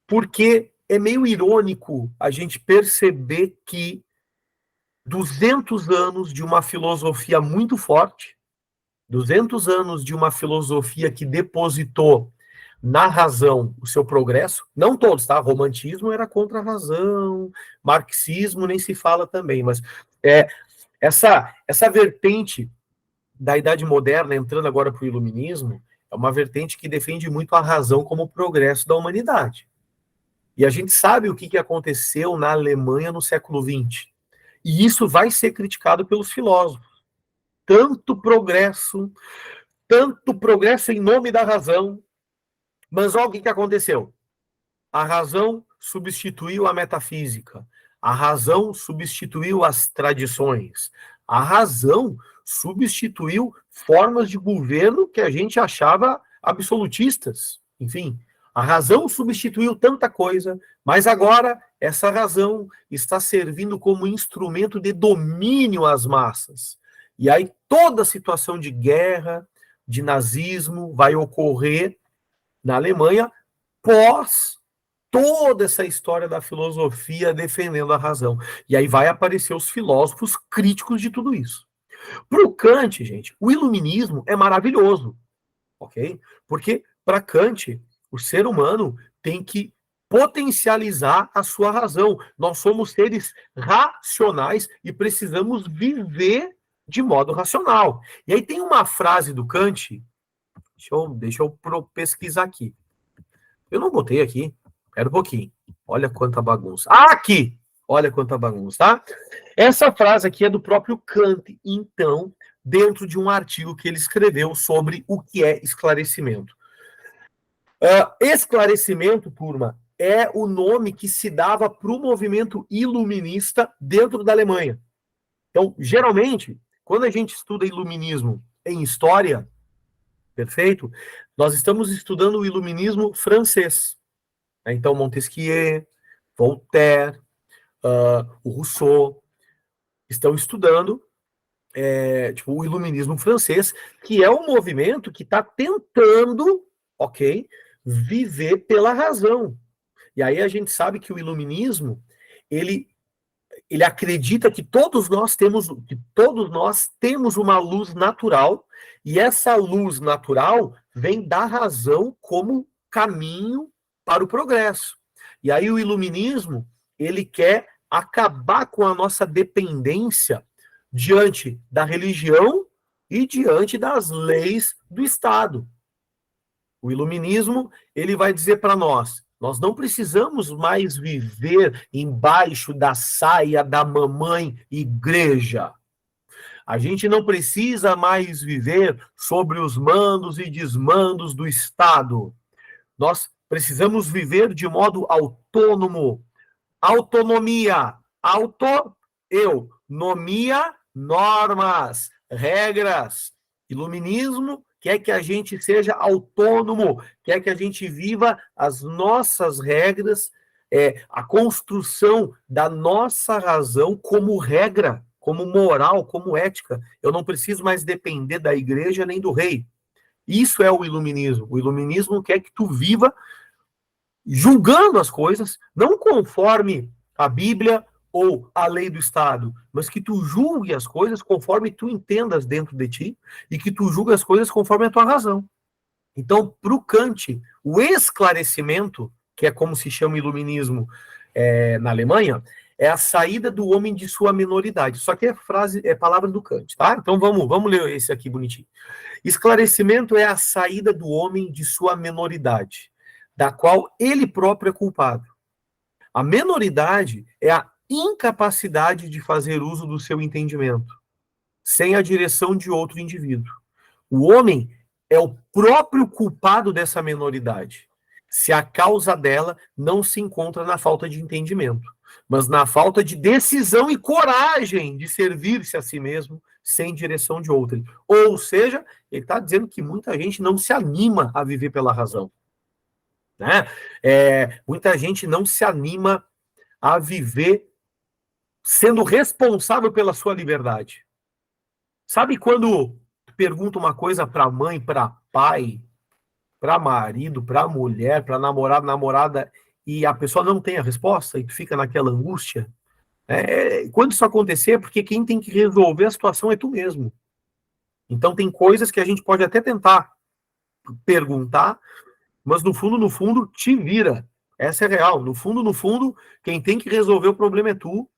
porque é meio irônico a gente perceber que 200 anos de uma filosofia muito forte, 200 anos de uma filosofia que depositou na razão o seu progresso, não todos, tá? Romantismo era contra a razão, marxismo nem se fala também, mas essa vertente da Idade Moderna, entrando agora para o Iluminismo, é uma vertente que defende muito a razão como progresso da humanidade. E a gente sabe o que aconteceu na Alemanha no século XX. E isso vai ser criticado pelos filósofos. Tanto progresso em nome da razão, mas olha o que aconteceu. A razão substituiu a metafísica. A razão substituiu as tradições. A razão substituiu formas de governo que a gente achava absolutistas. Enfim, a razão substituiu tanta coisa, mas agora essa razão está servindo como instrumento de domínio às massas. E aí toda situação de guerra, de nazismo, vai ocorrer na Alemanha pós toda essa história da filosofia defendendo a razão. E aí vai aparecer os filósofos críticos de tudo isso. Para o Kant, gente, o iluminismo é maravilhoso, ok? Porque para Kant, o ser humano tem que potencializar a sua razão. Nós somos seres racionais e precisamos viver de modo racional. E aí tem uma frase do Kant, deixa eu pesquisar aqui. Eu não botei aqui. Espera um pouquinho. Olha quanta bagunça. Ah, aqui! Olha quanta bagunça, tá? Essa frase aqui é do próprio Kant, então, dentro de um artigo que ele escreveu sobre o que é esclarecimento. Esclarecimento, turma, é o nome que se dava para o movimento iluminista dentro da Alemanha. Então, geralmente, quando a gente estuda iluminismo em história, perfeito? Nós estamos estudando o iluminismo francês. Então, Montesquieu, Voltaire, o Rousseau estão estudando o iluminismo francês, que é um movimento que está tentando, ok, viver pela razão. E aí a gente sabe que o iluminismo, ele acredita que todos nós temos uma luz natural, e essa luz natural vem da razão como caminho para o progresso. E aí o iluminismo, ele quer acabar com a nossa dependência diante da religião e diante das leis do Estado. O iluminismo, ele vai dizer para nós não precisamos mais viver embaixo da saia da mamãe igreja. A gente não precisa mais viver sobre os mandos e desmandos do Estado. Nós precisamos viver de modo autônomo. Autonomia. Nomia, normas, regras. Iluminismo quer que a gente seja autônomo, quer que a gente viva as nossas regras, a construção da nossa razão como regra, como moral, como ética. Eu não preciso mais depender da igreja nem do rei. Isso é o iluminismo. O iluminismo quer que tu viva julgando as coisas, não conforme a Bíblia ou a lei do Estado, mas que tu julgue as coisas conforme tu entendas dentro de ti e que tu julgue as coisas conforme a tua razão. Então, para o Kant, o esclarecimento, que é como se chama o iluminismo na Alemanha, é a saída do homem de sua minoridade. Só que é palavra do Kant, tá? Então vamos ler esse aqui bonitinho. Esclarecimento é a saída do homem de sua minoridade, da qual ele próprio é culpado. A menoridade é a incapacidade de fazer uso do seu entendimento, sem a direção de outro indivíduo. O homem é o próprio culpado dessa menoridade, se a causa dela não se encontra na falta de entendimento, mas na falta de decisão e coragem de servir-se a si mesmo sem direção de outrem. Ou seja, ele está dizendo que muita gente não se anima a viver pela razão. Né? Muita gente não se anima a viver sendo responsável pela sua liberdade. Sabe quando tu pergunta uma coisa para mãe, para pai, para marido, para mulher, para namorado, namorada, e a pessoa não tem a resposta e tu fica naquela angústia? Quando isso acontecer, é porque quem tem que resolver a situação é tu mesmo. Então tem coisas que a gente pode até tentar perguntar, mas no fundo, te vira. Essa é real. No fundo, quem tem que resolver o problema é tu.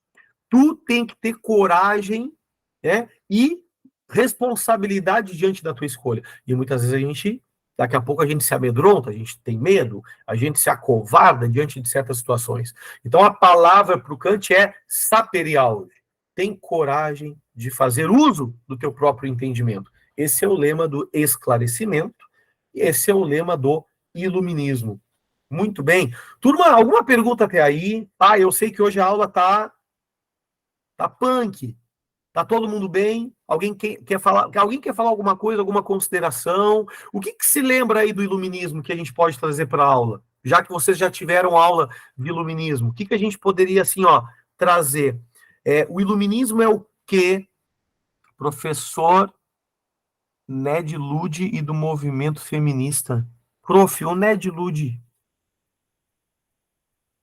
Tu tem que ter coragem, né, e responsabilidade diante da tua escolha. E muitas vezes daqui a pouco a gente se amedronta, a gente tem medo, a gente se acovarda diante de certas situações. Então a palavra para o Kant é saperiaude. Tem coragem de fazer uso do teu próprio entendimento. Esse é o lema do esclarecimento, e esse é o lema do iluminismo. Muito bem. Turma, alguma pergunta até aí? Eu sei que hoje a aula tá punk. Tá todo mundo bem? Alguém quer falar alguma coisa, alguma consideração? O que se lembra aí do iluminismo que a gente pode trazer para a aula? Já que vocês já tiveram aula de iluminismo, o que a gente poderia, assim, trazer? O iluminismo é o quê? Professor Ned Ludd e do movimento feminista. Prof, o Ned Ludd.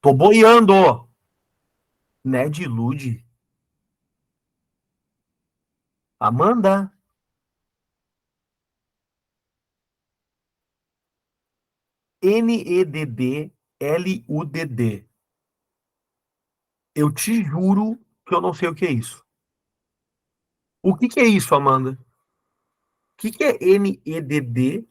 Tô boiando! Ned Ludd. Amanda? Nedd Eu te juro que eu não sei o que é isso. O que é isso, Amanda? O que é Nedd?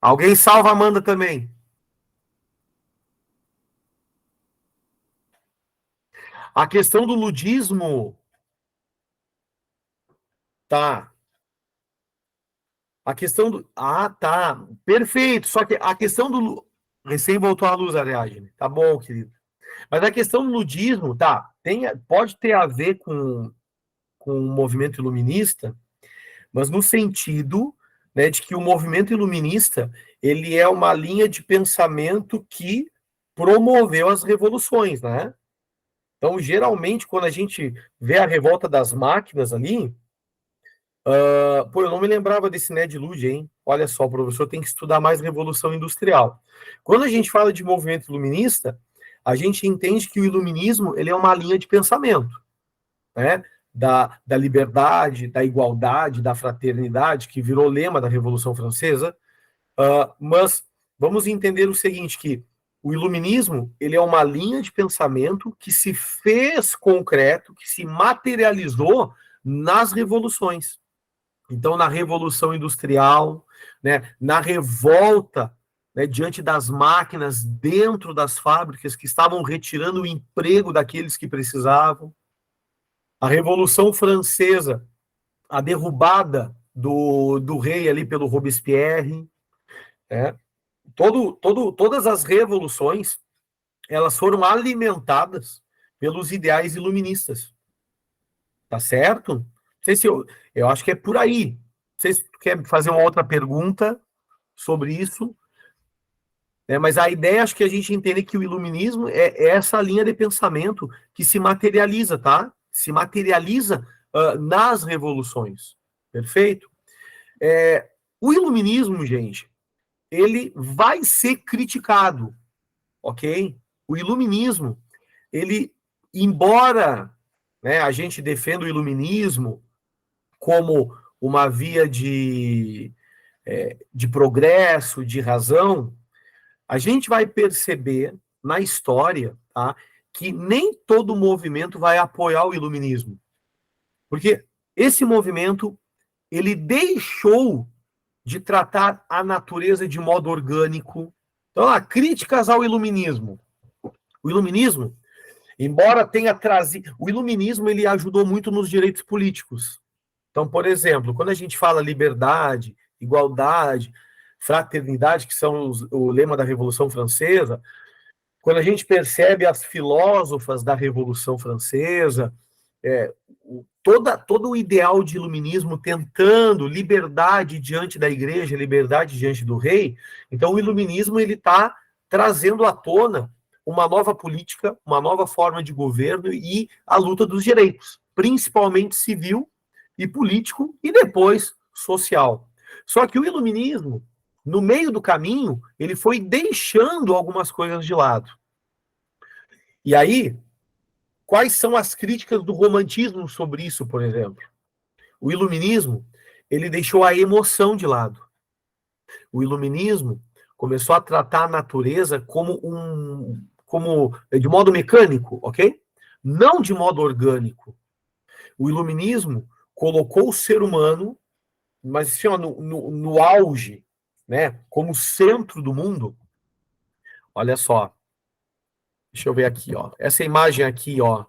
Alguém salva a Amanda também. A questão do ludismo. Tá. A questão do. Ah, tá. Perfeito. Só que a questão do. Recém voltou à luz, Ariadne. Tá bom, querido. Mas a questão do ludismo, tá. Pode ter a ver com o movimento iluminista, mas no sentido, né, de que o movimento iluminista ele é uma linha de pensamento que promoveu as revoluções, né? Então, geralmente, quando a gente vê a revolta das máquinas ali, eu não me lembrava desse Ned Ludd, hein? Olha só, o professor tem que estudar mais Revolução Industrial. Quando a gente fala de movimento iluminista, a gente entende que o iluminismo ele é uma linha de pensamento, né? Da liberdade, da igualdade, da fraternidade, que virou lema da Revolução Francesa. Mas vamos entender o seguinte, que o iluminismo ele é uma linha de pensamento que se fez concreto, que se materializou nas revoluções. Então, na Revolução Industrial, né, na revolta, né, diante das máquinas dentro das fábricas que estavam retirando o emprego daqueles que precisavam, a Revolução Francesa, a derrubada do rei ali pelo Robespierre, né? Todas as revoluções, elas foram alimentadas pelos ideais iluministas. Tá certo? Não sei se eu acho que é por aí. Não sei se tu quer fazer uma outra pergunta sobre isso, né? Mas a ideia, acho que a gente entende que o iluminismo é essa linha de pensamento que se materializa, tá? Se materializa nas revoluções. Perfeito? O iluminismo, gente, ele vai ser criticado, ok? O iluminismo, ele, embora, né, a gente defenda o iluminismo como uma via de progresso, de razão, a gente vai perceber na história, tá, que nem todo movimento vai apoiar o iluminismo. Porque esse movimento, ele deixou de tratar a natureza de modo orgânico. Então, críticas ao iluminismo. O iluminismo, embora tenha trazido... O iluminismo, ele ajudou muito nos direitos políticos. Então, por exemplo, quando a gente fala liberdade, igualdade, fraternidade, que são o lema da Revolução Francesa, quando a gente percebe as filósofas da Revolução Francesa, todo o ideal de iluminismo tentando liberdade diante da igreja, liberdade diante do rei, então o iluminismo ele está trazendo à tona uma nova política, uma nova forma de governo e a luta dos direitos, principalmente civil e político, e depois social. Só que o iluminismo, no meio do caminho, ele foi deixando algumas coisas de lado. E aí, quais são as críticas do romantismo sobre isso, por exemplo? O iluminismo, ele deixou a emoção de lado. O iluminismo começou a tratar a natureza como de modo mecânico, ok? Não de modo orgânico. O iluminismo colocou o ser humano, mas assim, ó, no auge, né, como centro do mundo. Olha só, deixa eu ver aqui, ó. Essa imagem aqui, ó.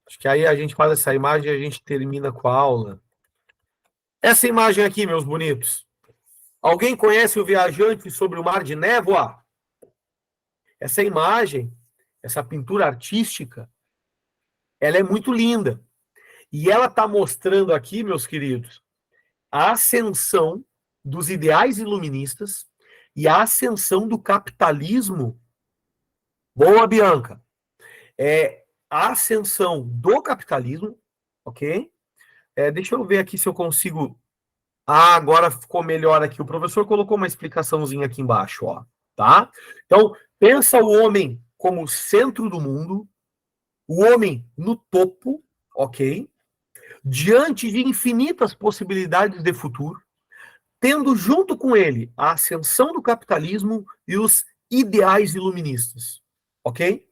Acho que aí a gente faz essa imagem e a gente termina com a aula. Essa imagem aqui, meus bonitos. Alguém conhece o Viajante sobre o Mar de Névoa? Essa imagem, essa pintura artística, ela é muito linda. E ela está mostrando aqui, meus queridos, a ascensão dos ideais iluministas e a ascensão do capitalismo. Boa, Bianca. A ascensão do capitalismo, ok? Deixa eu ver aqui se eu consigo... Ah, agora ficou melhor aqui. O professor colocou uma explicaçãozinha aqui embaixo, ó, tá? Então, pensa o homem como centro do mundo, o homem no topo, ok? Diante de infinitas possibilidades de futuro, tendo junto com ele a ascensão do capitalismo e os ideais iluministas, ok?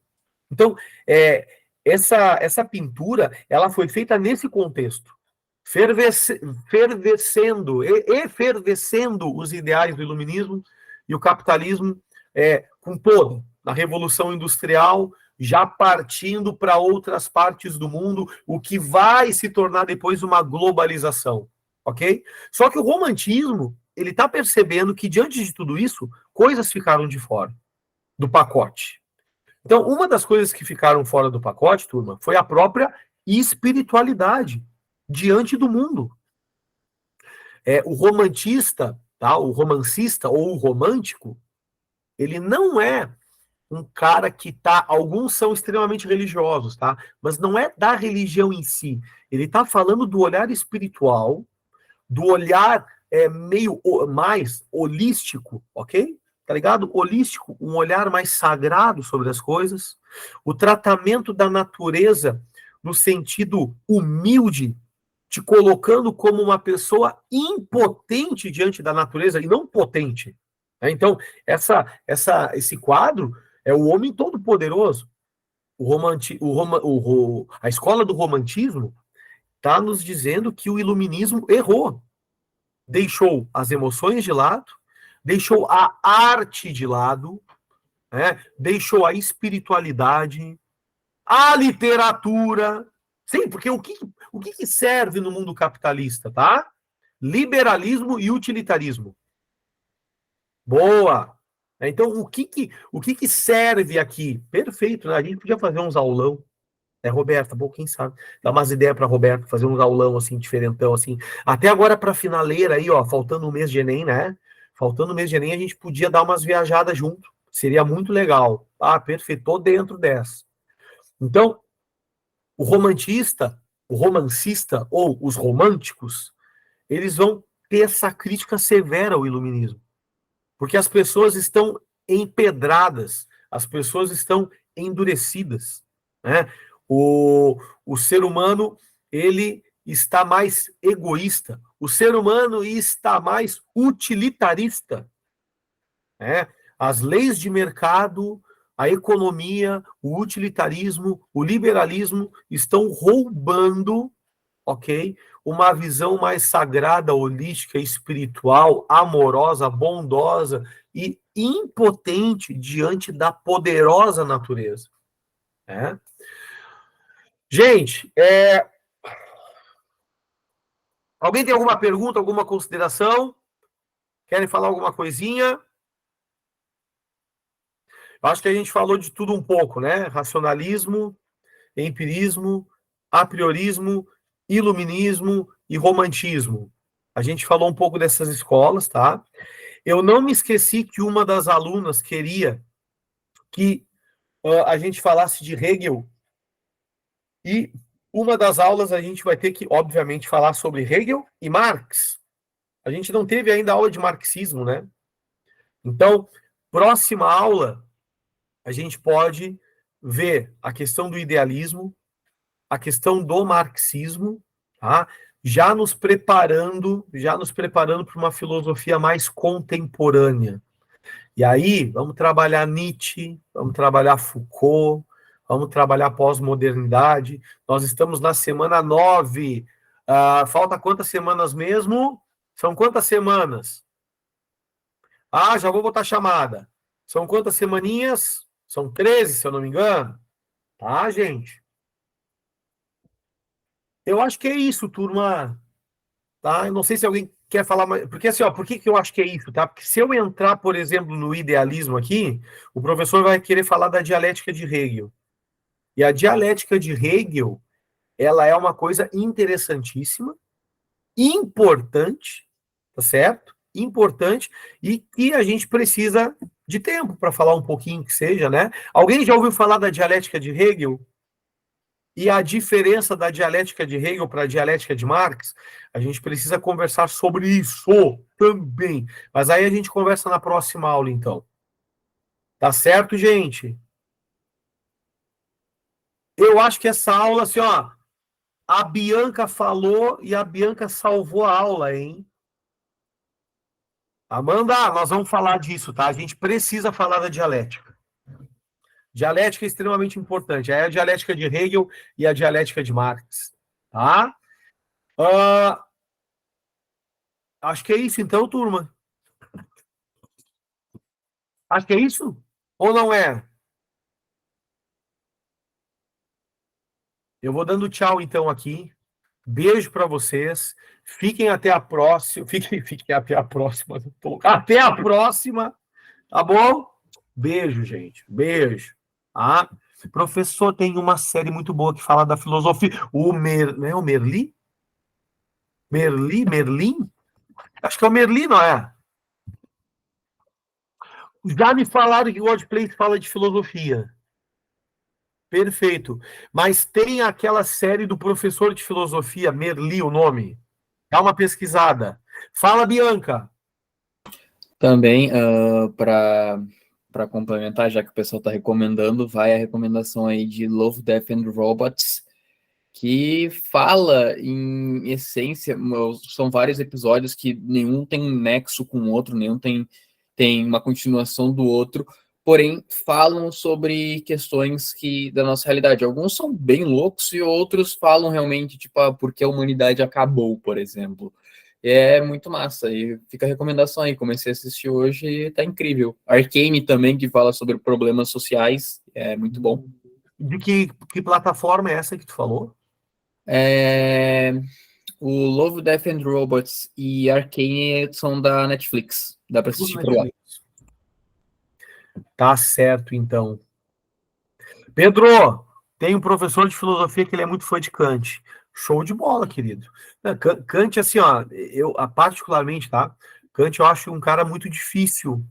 Então, essa pintura, ela foi feita nesse contexto, efervescendo os ideais do iluminismo e o capitalismo com toda, na Revolução Industrial, já partindo para outras partes do mundo, o que vai se tornar depois uma globalização, ok? Só que o romantismo, ele está percebendo que, diante de tudo isso, coisas ficaram de fora do pacote. Então, uma das coisas que ficaram fora do pacote, turma, foi a própria espiritualidade diante do mundo. O romantista, tá? O romancista ou o romântico, ele não é um cara que tá... Alguns são extremamente religiosos, tá? Mas não é da religião em si. Ele tá falando do olhar espiritual, do olhar meio mais holístico, ok? Tá ligado? Holístico, um olhar mais sagrado sobre as coisas, o tratamento da natureza no sentido humilde, te colocando como uma pessoa impotente diante da natureza e não potente. Então, esse quadro é o homem todo-poderoso. A escola do romantismo está nos dizendo que o iluminismo errou. Deixou as emoções de lado, deixou a arte de lado, né? Deixou a espiritualidade, a literatura. Sim, porque o que serve no mundo capitalista, tá? Liberalismo e utilitarismo. Boa! Então, o que serve aqui? Perfeito, né? A gente podia fazer uns aulão. Roberta, bom, quem sabe? Dá umas ideias para Roberta, fazer uns aulão, assim, diferentão, assim. Até agora, para finaleira aí, ó, faltando um mês de Enem, né? Faltando um mês de Enem, a gente podia dar umas viajadas junto. Seria muito legal. Ah, perfeito, tô dentro dessa. Então, o romancista ou os românticos, eles vão ter essa crítica severa ao iluminismo. Porque as pessoas estão empedradas, as pessoas estão endurecidas, né? O ser humano, ele está mais egoísta, o ser humano está mais utilitarista, né? As leis de mercado, a economia, o utilitarismo, o liberalismo estão roubando, ok? Uma visão mais sagrada, holística, espiritual, amorosa, bondosa e impotente diante da poderosa natureza. Né? Gente, alguém tem alguma pergunta, alguma consideração? Querem falar alguma coisinha? Acho que a gente falou de tudo um pouco, né? Racionalismo, empirismo, apriorismo, iluminismo e romantismo. A gente falou um pouco dessas escolas, tá? Eu não me esqueci que uma das alunas queria que a gente falasse de Hegel. E uma das aulas a gente vai ter que, obviamente, falar sobre Hegel e Marx. A gente não teve ainda aula de marxismo, né? Então, próxima aula, a gente pode ver a questão do idealismo, a questão do marxismo, tá? Já nos preparando para uma filosofia mais contemporânea. E aí, vamos trabalhar Nietzsche, vamos trabalhar Foucault, vamos trabalhar pós-modernidade. Nós estamos na semana 9. Falta quantas semanas mesmo? São quantas semanas? Já vou botar chamada. São quantas semaninhas? São 13, se eu não me engano. Tá, gente? Eu acho que é isso, turma. Tá? Eu não sei se alguém quer falar mais. Porque assim, ó, por que eu acho que é isso, tá? Porque se eu entrar, por exemplo, no idealismo aqui, o professor vai querer falar da dialética de Hegel. E a dialética de Hegel, ela é uma coisa interessantíssima, importante, tá certo? Importante, e que a gente precisa de tempo para falar um pouquinho que seja, né? Alguém já ouviu falar da dialética de Hegel? E a diferença da dialética de Hegel para a dialética de Marx? A gente precisa conversar sobre isso também. Mas aí a gente conversa na próxima aula, então. Tá certo, gente? Eu acho que essa aula, assim, ó, a Bianca falou e a Bianca salvou a aula, hein? Amanda, nós vamos falar disso, tá? A gente precisa falar da dialética. Dialética é extremamente importante. É a dialética de Hegel e a dialética de Marx, tá? Acho que é isso, então, turma. Acho que é isso? Ou não é? Eu vou dando tchau, então, aqui. Beijo para vocês. Fiquem até a próxima. Fiquem até a próxima. Até a próxima. Tá bom? Beijo, gente. Beijo. Ah, professor, tem uma série muito boa que fala da filosofia. Não é o Merli? Merlin? Acho que é o Merli, não é? Já me falaram que o Godplay fala de filosofia. Perfeito. Mas tem aquela série do professor de filosofia, Merli, o nome. Dá uma pesquisada. Fala, Bianca. Também, para complementar, já que o pessoal está recomendando, vai a recomendação aí de Love, Death and Robots, que fala, em essência, são vários episódios que nenhum tem um nexo com o outro, nenhum tem uma continuação do outro, porém falam sobre questões da nossa realidade. Alguns são bem loucos e outros falam realmente, tipo, por que a humanidade acabou, por exemplo. É muito massa, e fica a recomendação aí, comecei a assistir hoje e tá incrível. Arcane também, que fala sobre problemas sociais, é muito bom. De que plataforma é essa que tu falou? O Love, Death and Robots e Arcane são da Netflix, dá pra assistir por lá. Tá certo, então. Pedro, tem um professor de filosofia que ele é muito fã de Kant. Show de bola, querido. Kant, assim, ó, eu particularmente, tá? Kant eu acho um cara muito difícil.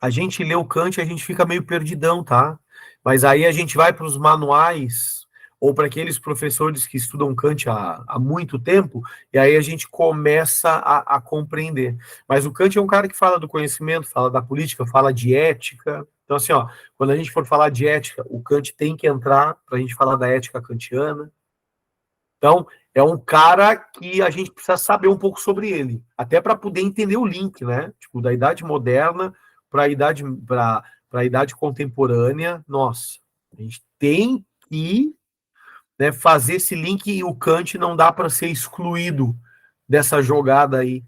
A gente lê o Kant e a gente fica meio perdidão, tá? Mas aí a gente vai para os manuais ou para aqueles professores que estudam Kant há muito tempo, e aí a gente começa a compreender. Mas o Kant é um cara que fala do conhecimento, fala da política, fala de ética. Então, assim, ó, quando a gente for falar de ética, o Kant tem que entrar para a gente falar da ética kantiana. Então, é um cara que a gente precisa saber um pouco sobre ele, até para poder entender o link, né? Tipo, da idade moderna para a idade contemporânea. Nossa, a gente tem que, né, fazer esse link, e o Kant não dá para ser excluído dessa jogada aí.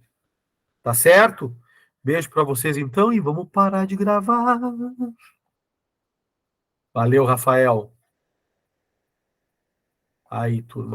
Tá certo? Beijo para vocês então e vamos parar de gravar. Valeu, Rafael. Aí, turma.